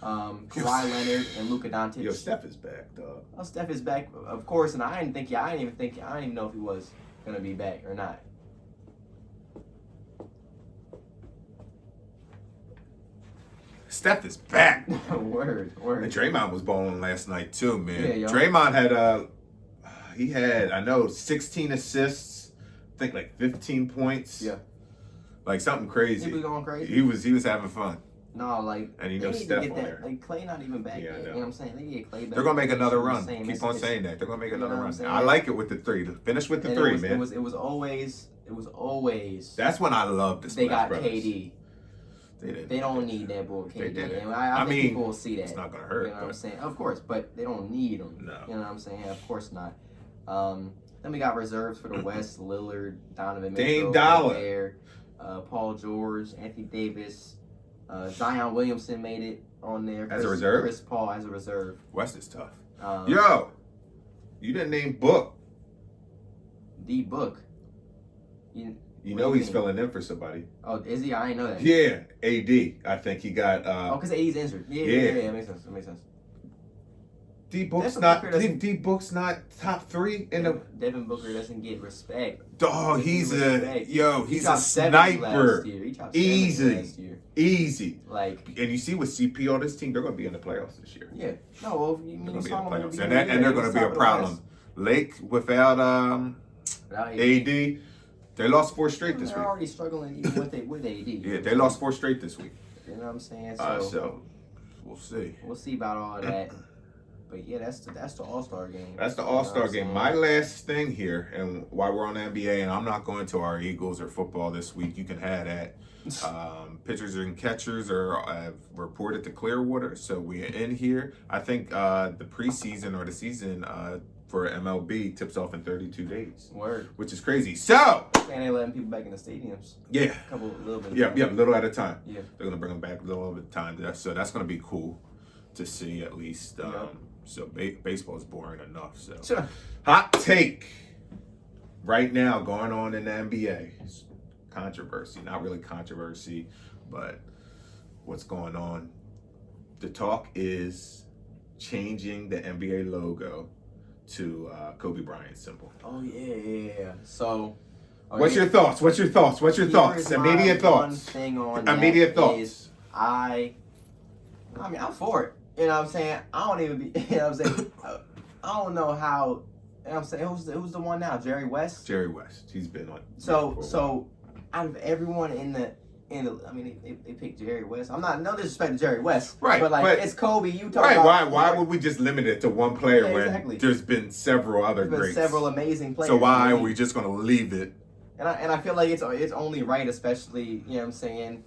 Kawhi Leonard, and Luka Doncic. Yo, Steph is back, dog. Oh, Steph is back, of course, and I didn't even know if he was going to be back or not. Steph is back. Word. And Draymond was balling last night too, man. Yeah, yo. Draymond had, I know, 16 assists, I think like 15 points. Yeah. Like something crazy. He was going crazy. He was having fun. No, like, and you know Steph on there. Like Clay not even back yet. You know what I'm saying? They get Clay back. They're gonna make another run. Keep on saying that. They're gonna make another run. I like it with the three. Finish with the three, man. It was always. That's when I loved this. They got brothers. KD. They don't need that boy KD. And I think mean, people will see that. It's not gonna hurt. You know what I'm saying? Of course, but they don't need him. No. You know what I'm saying? Of course not. Then we got reserves for the West: Lillard, Donovan Dame Mitchell, Dollar, Paul George, Anthony Davis, Zion Williamson made it on there as a reserve. Chris Paul as a reserve. West is tough. Yo, you didn't name Book. The Book. You know he's filling in for somebody. Oh, is he? I didn't know that. Yeah, AD. I think he got. Because AD's injured. Yeah, it makes sense. It makes sense. D Book's not top three in the. Devin Booker doesn't get respect. Dog, he's a sniper. Easy. Like, and you see with CP on this team, they're going to be in the playoffs this year. Yeah. No, well, you mean they're going to be in the playoffs, and they're going to be a problem. Lake without AD. They lost 4 straight this week. They're already struggling even with AD. Yeah, they lost 4 straight this week. You know what I'm saying? So we'll see. We'll see about all that. But yeah, that's the All-Star game. That's the All-Star game. My last thing here, and while we're on the NBA, and I'm not going to our Eagles or football this week, you can have that. Pitchers and catchers have reported to Clearwater, so we're in here. I think the preseason or the season for MLB tips off in 32 days. Word. Which is crazy. So. And they letting people back in the stadiums. Yeah. A little bit. Yeah, little at a time. Yeah. They're going to bring them back a little bit of time. So that's going to be cool to see at least. So baseball is boring enough. So sure. Hot take right now going on in the NBA. It's controversy. Not really controversy, but what's going on. The talk is changing the NBA logo to Kobe Bryant's symbol. Oh yeah. So, what's your thoughts? Immediate thoughts. Immediate thoughts. I mean, I'm for it. You know what I'm saying? I don't even be. You know what I'm saying? I don't know how. You know what I'm saying? Who's the one now? Jerry West. Jerry West. He's been on. So out of everyone in the. I mean, they picked Jerry West. I'm not no disrespect to Jerry West, right? But it's Kobe. You talk right? About, why would we just limit it to one player when there's been several other greats, several amazing players? So why are we just gonna leave it? And I feel like it's only right, especially you know what I'm saying,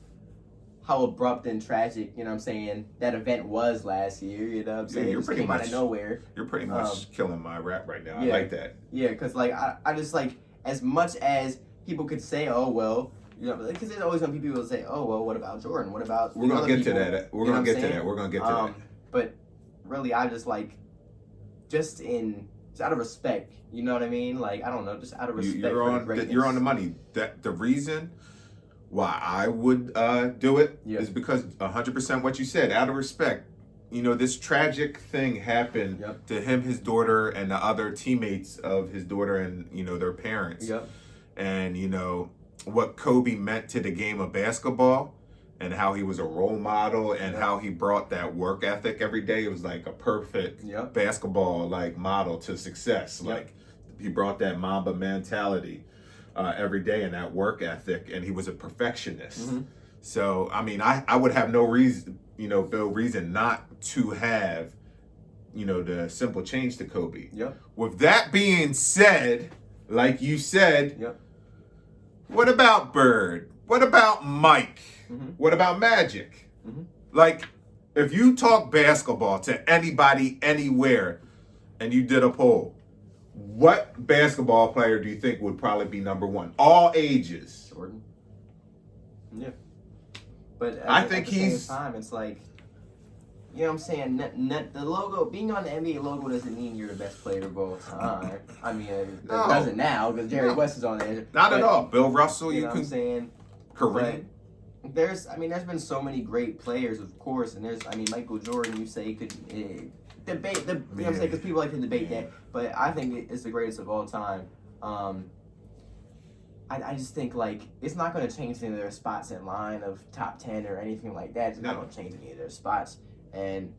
how abrupt and tragic you know what I'm saying that event was last year. You know what I'm saying? Yeah, you're pretty much out of nowhere. You're pretty much killing my rap right now. Yeah, I like that. Yeah, because like I just like as much as people could say, oh well. You know, because there's always going to be people that say, "Oh, well, what about Jordan? What about?" We're gonna get to that. We're gonna get to that. But really, I just like, just out of respect. You know what I mean? Like, I don't know, just out of respect. You're on the money. That the reason why I would do it is because 100% what you said. Out of respect. You know, this tragic thing happened to him, his daughter, and the other teammates of his daughter, and you know their parents. And you know. What Kobe meant to the game of basketball and how he was a role model and how he brought that work ethic every day. It was like a perfect basketball like model to success. Like he brought that Mamba mentality every day and that work ethic, and he was a perfectionist. So, I mean, I would have no reason, Bill, reason not to have, the simple change to Kobe. Yep. With that being said, like you said, Yep. What about Bird? What about Mike? Mm-hmm. What about Magic? Mm-hmm. Like, if you talk basketball to anybody, anywhere, and you did a poll, what basketball player do you think would probably be number one? All ages. Jordan. Yeah. But I think at the same time, it's like, you know what I'm saying? The logo, being on the NBA logo doesn't mean you're the best player of all time. I mean, it doesn't now because Jerry West is on there. Not at all. Bill Russell, you know what I'm saying? Kareem. There's been so many great players, of course, and Michael Jordan, you say could debate you know what I'm saying? Because people like to debate that, but I think it's the greatest of all time. I just think, like, it's not going to change any of their spots in line of top 10 or anything like that. It's not going to change any of their spots. And,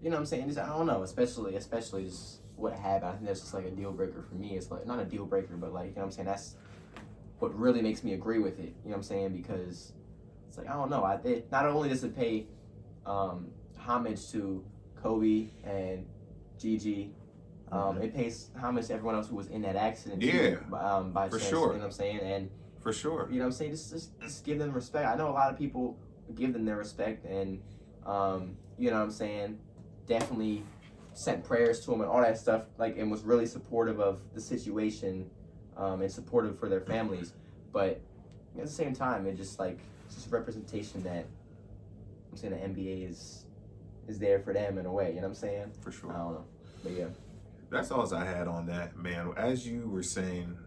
you know what I'm saying? I don't know, especially just what happened. I think that's just, like, a deal breaker for me. It's, like, not a deal breaker, but, like, you know what I'm saying? That's what really makes me agree with it. You know what I'm saying? Because it's like, I don't know. Not only does it pay homage to Kobe and Gigi, it pays homage to everyone else who was in that accident. Yeah, by for chance, sure. You know what I'm saying? And for sure. You know what I'm saying? Just give them respect. I know a lot of people give them their respect, and you know what I'm saying? Definitely sent prayers to them and all that stuff. Like, and was really supportive of the situation, and supportive for their families. But at the same time, it's just a representation that I'm saying the NBA is there for them in a way. You know what I'm saying? For sure. I don't know, but yeah. That's all I had on that, man. As you were saying,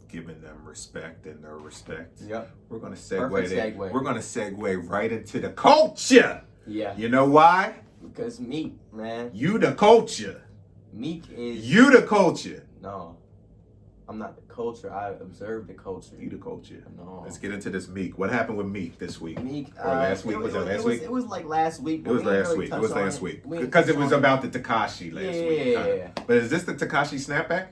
giving them respect and their respect. Yep. We're gonna segue. We're gonna segue right into the culture. Yeah. You know why? Because Meek, man. You the culture. Meek is. You the culture. No, I'm not the culture. I observe the culture. You the culture. No. Let's get into this Meek. What happened with Meek this week? Meek. Or last week? Was that last week? It was like last week. It was last week. It was last week. Because it was about the Tekashi last week. Yeah. But is this the Tekashi snapback?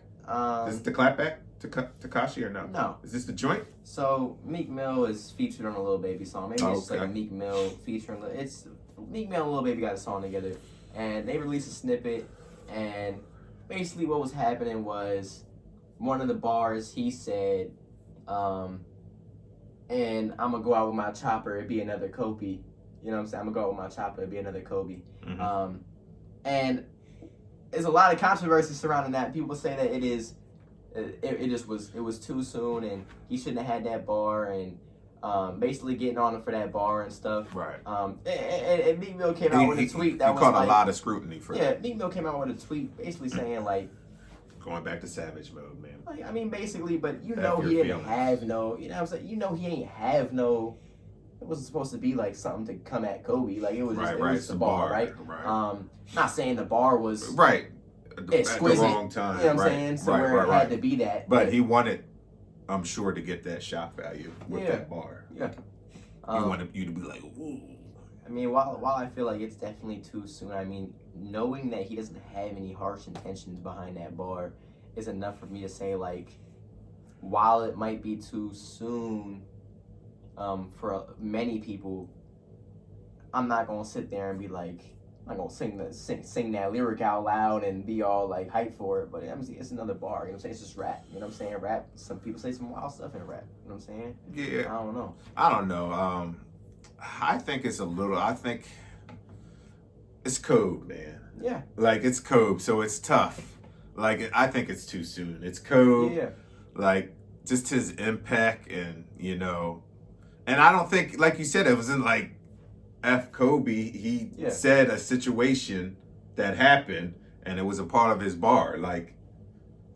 Is it the clapback? Tekashi or no? No. Is this the joint? So Meek Mill is featured on a Lil Baby song. Maybe it's just like a Meek Mill featuring. It's Meek Mill and Lil Baby got a song together, and they released a snippet. And basically, what was happening was one of the bars he said, "And I'm gonna go out with my chopper. It'd be another Kobe." You know what I'm saying? I'm gonna go out with my chopper. It'd be another Kobe. Mm-hmm. And there's a lot of controversy surrounding that. People say that it is. It was too soon, and he shouldn't have had that bar, and basically getting on him for that bar and stuff. Right. And Meek Mill came out with a tweet that he was caught like, a lot of scrutiny for that. Yeah, Meek Mill came out with a tweet basically saying like, going back to savage mode, man. Like, I mean, basically, but you F know your he didn't feelings. have no, you know what I'm saying? You know he ain't have no. It wasn't supposed to be like something to come at Kobe. Like it was just, it was It's the bar, right? Not saying the bar was right. exquisite. At the wrong time. You know what I'm saying? So where it had to be that. But he wanted, I'm sure, to get that shock value with that bar. Yeah. He wanted you to be like, ooh. I mean, while I feel like it's definitely too soon, I mean, knowing that he doesn't have any harsh intentions behind that bar is enough for me to say, like, while it might be too soon for many people, I'm not going to sit there and be like, I'm not gonna sing that lyric out loud and be all like hyped for it, but it's another bar. You know what I'm saying? It's just rap. You know what I'm saying? Rap. Some people say some wild stuff in rap. You know what I'm saying? Yeah. I don't know. I think it's a little. I think it's code, man. Yeah. Like it's code, so it's tough. Like I think it's too soon. It's code. Yeah. Like just his impact, and and I don't think, like you said, it wasn't like F. Kobe. He said a situation that happened, and it was a part of his bar. Like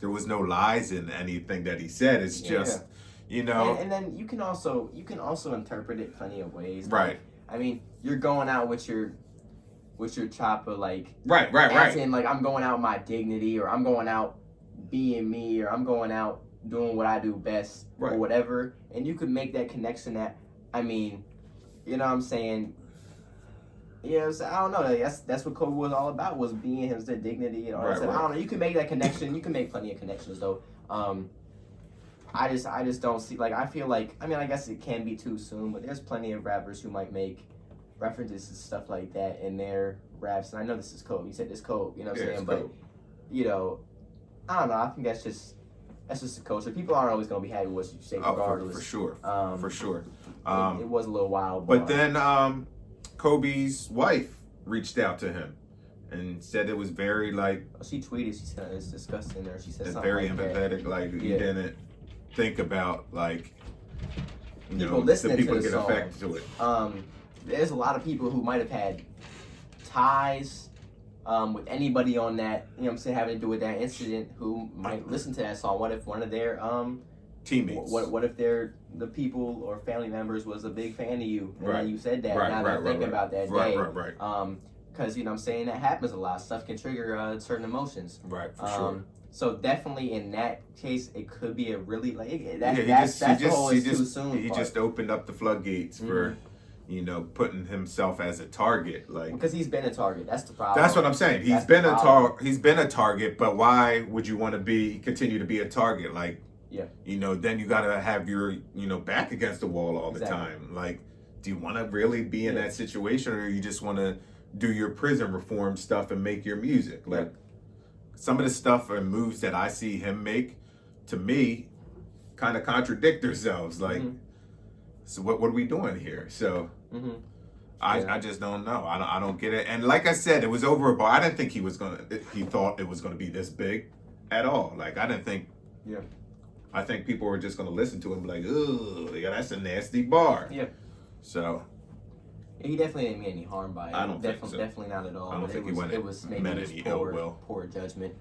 there was no lies in anything that he said. It's just, And then you can also interpret it plenty of ways. Right. Like, I mean, you're going out with your chopper, like right. As in, like, I'm going out my dignity, or I'm going out being me, or I'm going out doing what I do best, or whatever. And you could make that connection. That, I mean, you know what I'm saying? Yeah, so I don't know. That's what Kobe was all about, was being his dignity and all that stuff. I don't know. You can make that connection. You can make plenty of connections though. I just don't see, like, I feel like, I mean, I guess it can be too soon, but there's plenty of rappers who might make references to stuff like that in their raps. And I know this is Kobe. You said this Kobe, you know what I'm saying? But, you know, I don't know. I think that's just the culture. People aren't always going to be happy with what you say, regardless. For sure. For sure. It was a little wild. But then Kobe's wife reached out to him and said it was very, like... She tweeted, she said it's disgusting, or she said something very like empathetic, that. like, you didn't think about, like, you people know, listening the people to the get song. affected to it. There's a lot of people who might have had ties with anybody on that, you know what I'm saying, having to do with that incident, who might listen to that song. What if one of their teammates? What if the people or family members was a big fan of you, and then you said that, now they're thinking about that day. Right. Because, you know what I'm saying, that happens a lot. Stuff can trigger certain emotions. Right, for sure. So definitely in that case, it could be a really, like, that's the whole is too soon. He just opened up the floodgates for, you know, putting himself as a target, like, because he's been a target. That's the problem. That's what I'm saying. He's been a target, but why would you want to continue to be a target? Like, you know, then you gotta have your, you know, back against the wall all the time. Like, do you want to really be in that situation, or you just want to do your prison reform stuff and make your music? Like, some of the stuff and moves that I see him make, to me, kind of contradict themselves. Like, so what are we doing here? So I just don't know. I don't get it. And like I said, it was over a bar. I didn't think he thought it was gonna be this big at all. Like, I didn't think. Yeah. I think people were just gonna listen to him like, "Ugh, yeah, that's a nasty bar." Yeah. So. He definitely didn't mean any harm by it. I don't think so. Definitely not at all. I don't think it was maybe just poor judgment.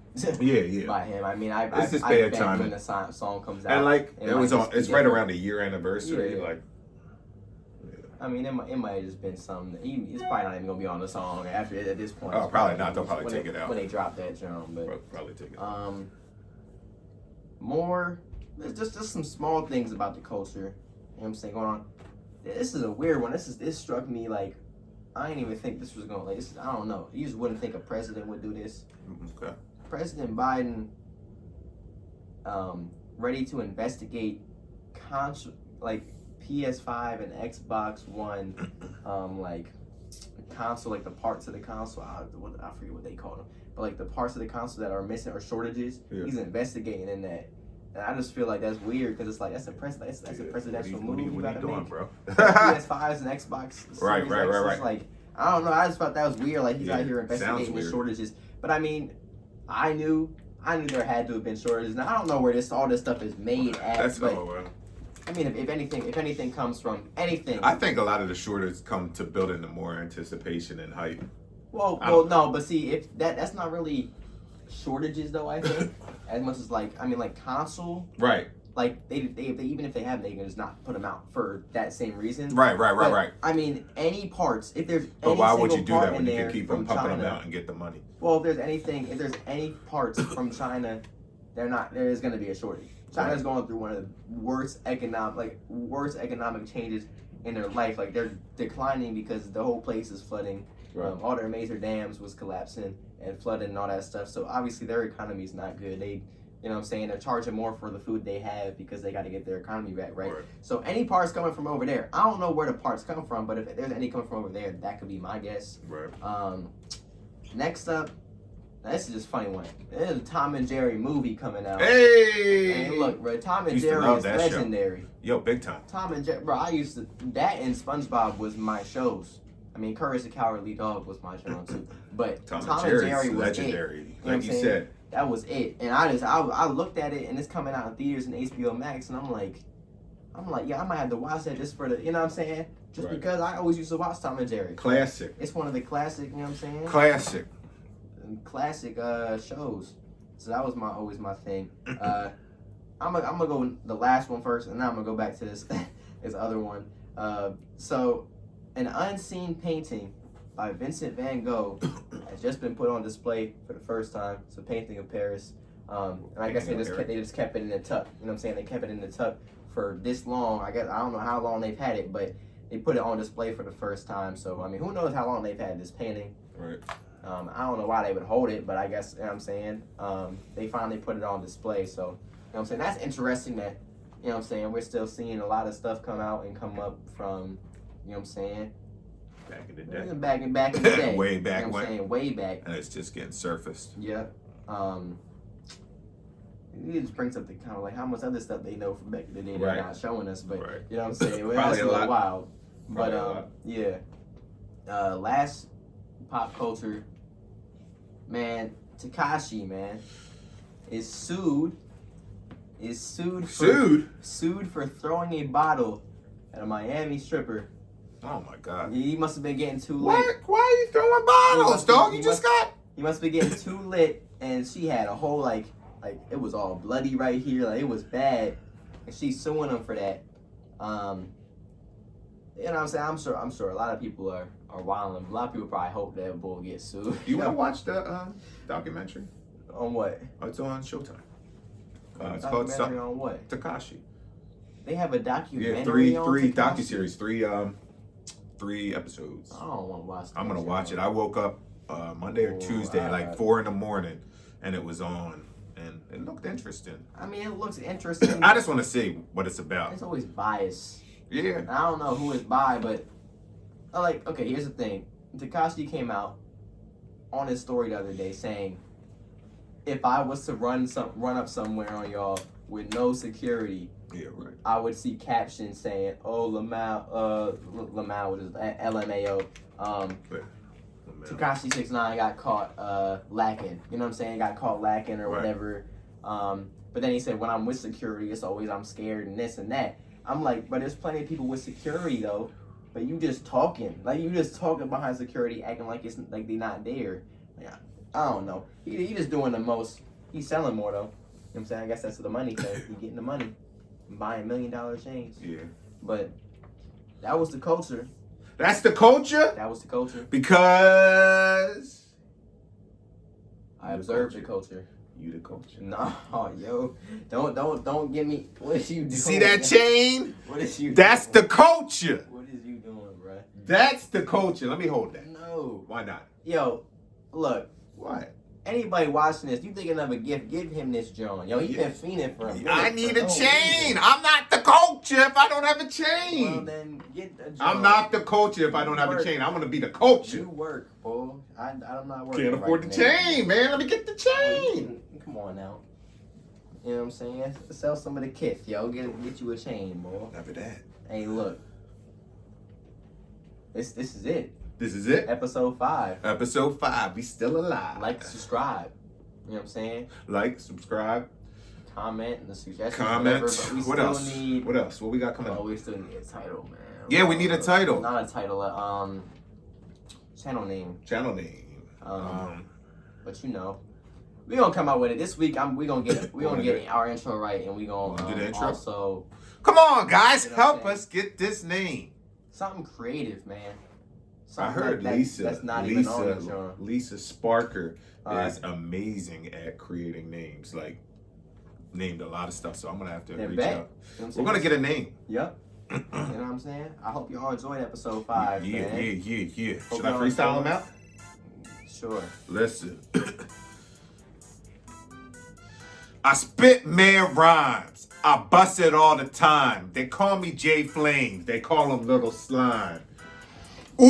By him. I mean, I bet when the song comes out, and like it's right around the year anniversary. Like, I mean, it might have just been something. It's probably not even gonna be on the song at this point. Oh, probably not. They'll probably take it out when they drop that drum. But probably take it out. More. There's just some small things about the culture. You know what I'm saying, going on. This is a weird one. This struck me like I didn't even think this was going. Like, I don't know. You just wouldn't think a president would do this. Okay. President Biden, ready to investigate like PS5 and Xbox One, like console, like the parts of the console. I forget what they call them, but like the parts of the console that are missing or shortages. He's investigating in that. And I just feel like that's weird because it's like that's a presidential move. What are you doing, bro? PS5s and Xbox. Right. Like, I don't know. I just thought that was weird. Like, he's out here investigating the shortages. But I mean, I knew there had to have been shortages. Now I don't know where all this stuff is made at. I mean, if anything comes from anything. I think a lot of the shortages come to building the more anticipation and hype. Well, no, but see, if that's not really shortages though, I think. As much as like console, right? Like they even if they have, they can just not put them out for that same reason. Right. I mean, any parts, if there's but why would you do that when you can keep them pumping them out and get the money? Well, if there's any parts from China, there is going to be a shortage. China's going through one of the worst economic changes in their life. Like, they're declining because the whole place is flooding. All their major dams was collapsing and flooding and all that stuff. So obviously their economy is not good. They, you know what I'm saying, they're charging more for the food they have because they got to get their economy back, right? So any parts coming from over there, I don't know where the parts come from, but if there's any coming from over there, that could be my guess. Next up, this is just a funny one. There's a Tom and Jerry movie coming out. Hey! And look, bro, Tom and Jerry is legendary. Yo, big time. Tom and Jerry, bro, that and SpongeBob was my shows. I mean, Courage the Cowardly Dog was my show too, but Tom and Jerry was legendary. Like you said, that was it. And I looked at it, and it's coming out in theaters and HBO Max, and I'm like, yeah, I might have to watch that just for the, you know what I'm saying? Just because I always used to watch Tom and Jerry. Classic. It's one of the classic, you know what I'm saying? Classic shows. So that was always my thing. I'm gonna go the last one first, and then I'm gonna go back to this other one. So. An unseen painting by Vincent van Gogh has just been put on display for the first time. It's a painting of Paris. And I guess they just kept it in the tuck. You know what I'm saying? They kept it in the tuck for this long. I don't know how long they've had it, but they put it on display for the first time. So, I mean, who knows how long they've had this painting. Right. I don't know why they would hold it, but I guess, you know what I'm saying, they finally put it on display. So, you know what I'm saying? That's interesting that You know what I'm saying? We're still seeing a lot of stuff come out and come up from, you know what I'm saying? Back in the day. Back in the day. Way back you know what I'm when. saying? Way back. And it's just getting surfaced. Yeah. It just brings up the kind of like how much other stuff they know from back in the day they're not showing us, but you know what I'm saying? Well, Probably that's a little lot. wild. But yeah. Last pop culture, man, Tekashi, man, is sued for throwing a bottle at a Miami stripper. Oh my God. He must have been getting too lit. What? Why are you throwing bottles, dog? He must be getting too lit, and she had a whole like it was all bloody right here, like it was bad, and she's suing him for that. You know what I'm saying? I'm sure a lot of people are wilding. A lot of people probably hope that bull gets sued. You want to watch the documentary? On what? Oh, it's on Showtime. It's called Documentary on what? Tekashi. They have a documentary. Yeah, on three Tekashi? docuseries, three episodes. I don't want to watch that. I'm gonna watch it. I woke up Monday or Tuesday at like 4 a.m, and it was on, and it looked interesting. I mean, it looks interesting. I just want to see what it's about. It's always bias. Yeah. I don't know who it's by, but okay, here's the thing. Tekashi came out on his story the other day saying, if I was to run up somewhere on y'all with no security, Yeah, right. I would see captions saying, "Oh, Lamau, which is LMAO. Tekashi 6ix9ine got caught lacking. You know what I'm saying? Got caught lacking or whatever. But then he said, when I'm with security, it's always I'm scared and this and that. I'm like, but there's plenty of people with security though. But you just talking, like you just talking behind security, acting like it's like they not there. Like, I don't know. He just doing the most. He's selling more though. You know what I'm saying? I guess that's the money thing. He getting the money, buying $1 million chains. Yeah. But that was the culture. That's the culture? That was the culture. Because I observed the culture. You the culture. No, yo. Don't get me. What is you doing? See that chain? What is you That's doing? the culture. What is you doing, bruh? That's the culture. Let me hold that. No. Why not? Yo, look. What? Anybody watching this, you thinking of a gift, give him this John. Yo, he been fiending for him. I need a chain. I'm not the culture if I don't have a chain. Well, then get a John. I'm not the culture if I don't have a chain. I'm going to be the culture. You work, boy. I'm not working. Can't afford the chain, man. Let me get the chain. Come on now. You know what I'm saying? Sell some of the kith, yo. Get you a chain, boy. Never that. Hey, look. This is it. This is it. Episode 5. Episode 5. We still alive. Like, subscribe. You know what I'm saying? Like, subscribe. Comment and the suggestions. Comment. Whatever, but we What still else? Need, what else? What we got coming up? Oh, we still need a title, man. Yeah, we need a title. Not a title. Channel name. Channel name. But you know, we gonna come out with it this week. We gonna get our intro right, and we gonna do the intro? also. Come on, guys, You know what I'm help saying? us get this name. Something creative, man. I Something heard Lisa. That's not even on the show. Lisa Sparker All is amazing at creating names. Like, named a lot of stuff. So I'm gonna have to Then reach bet. out. You know what I'm We're saying? gonna get a name. Yep. You know what I'm saying? I hope y'all enjoyed episode 5, Yeah. man. Should I freestyle them out? Sure. Listen. I spit mad rhymes. I bust it all the time. They call me J Flames. They call him Little Slime. Ooh!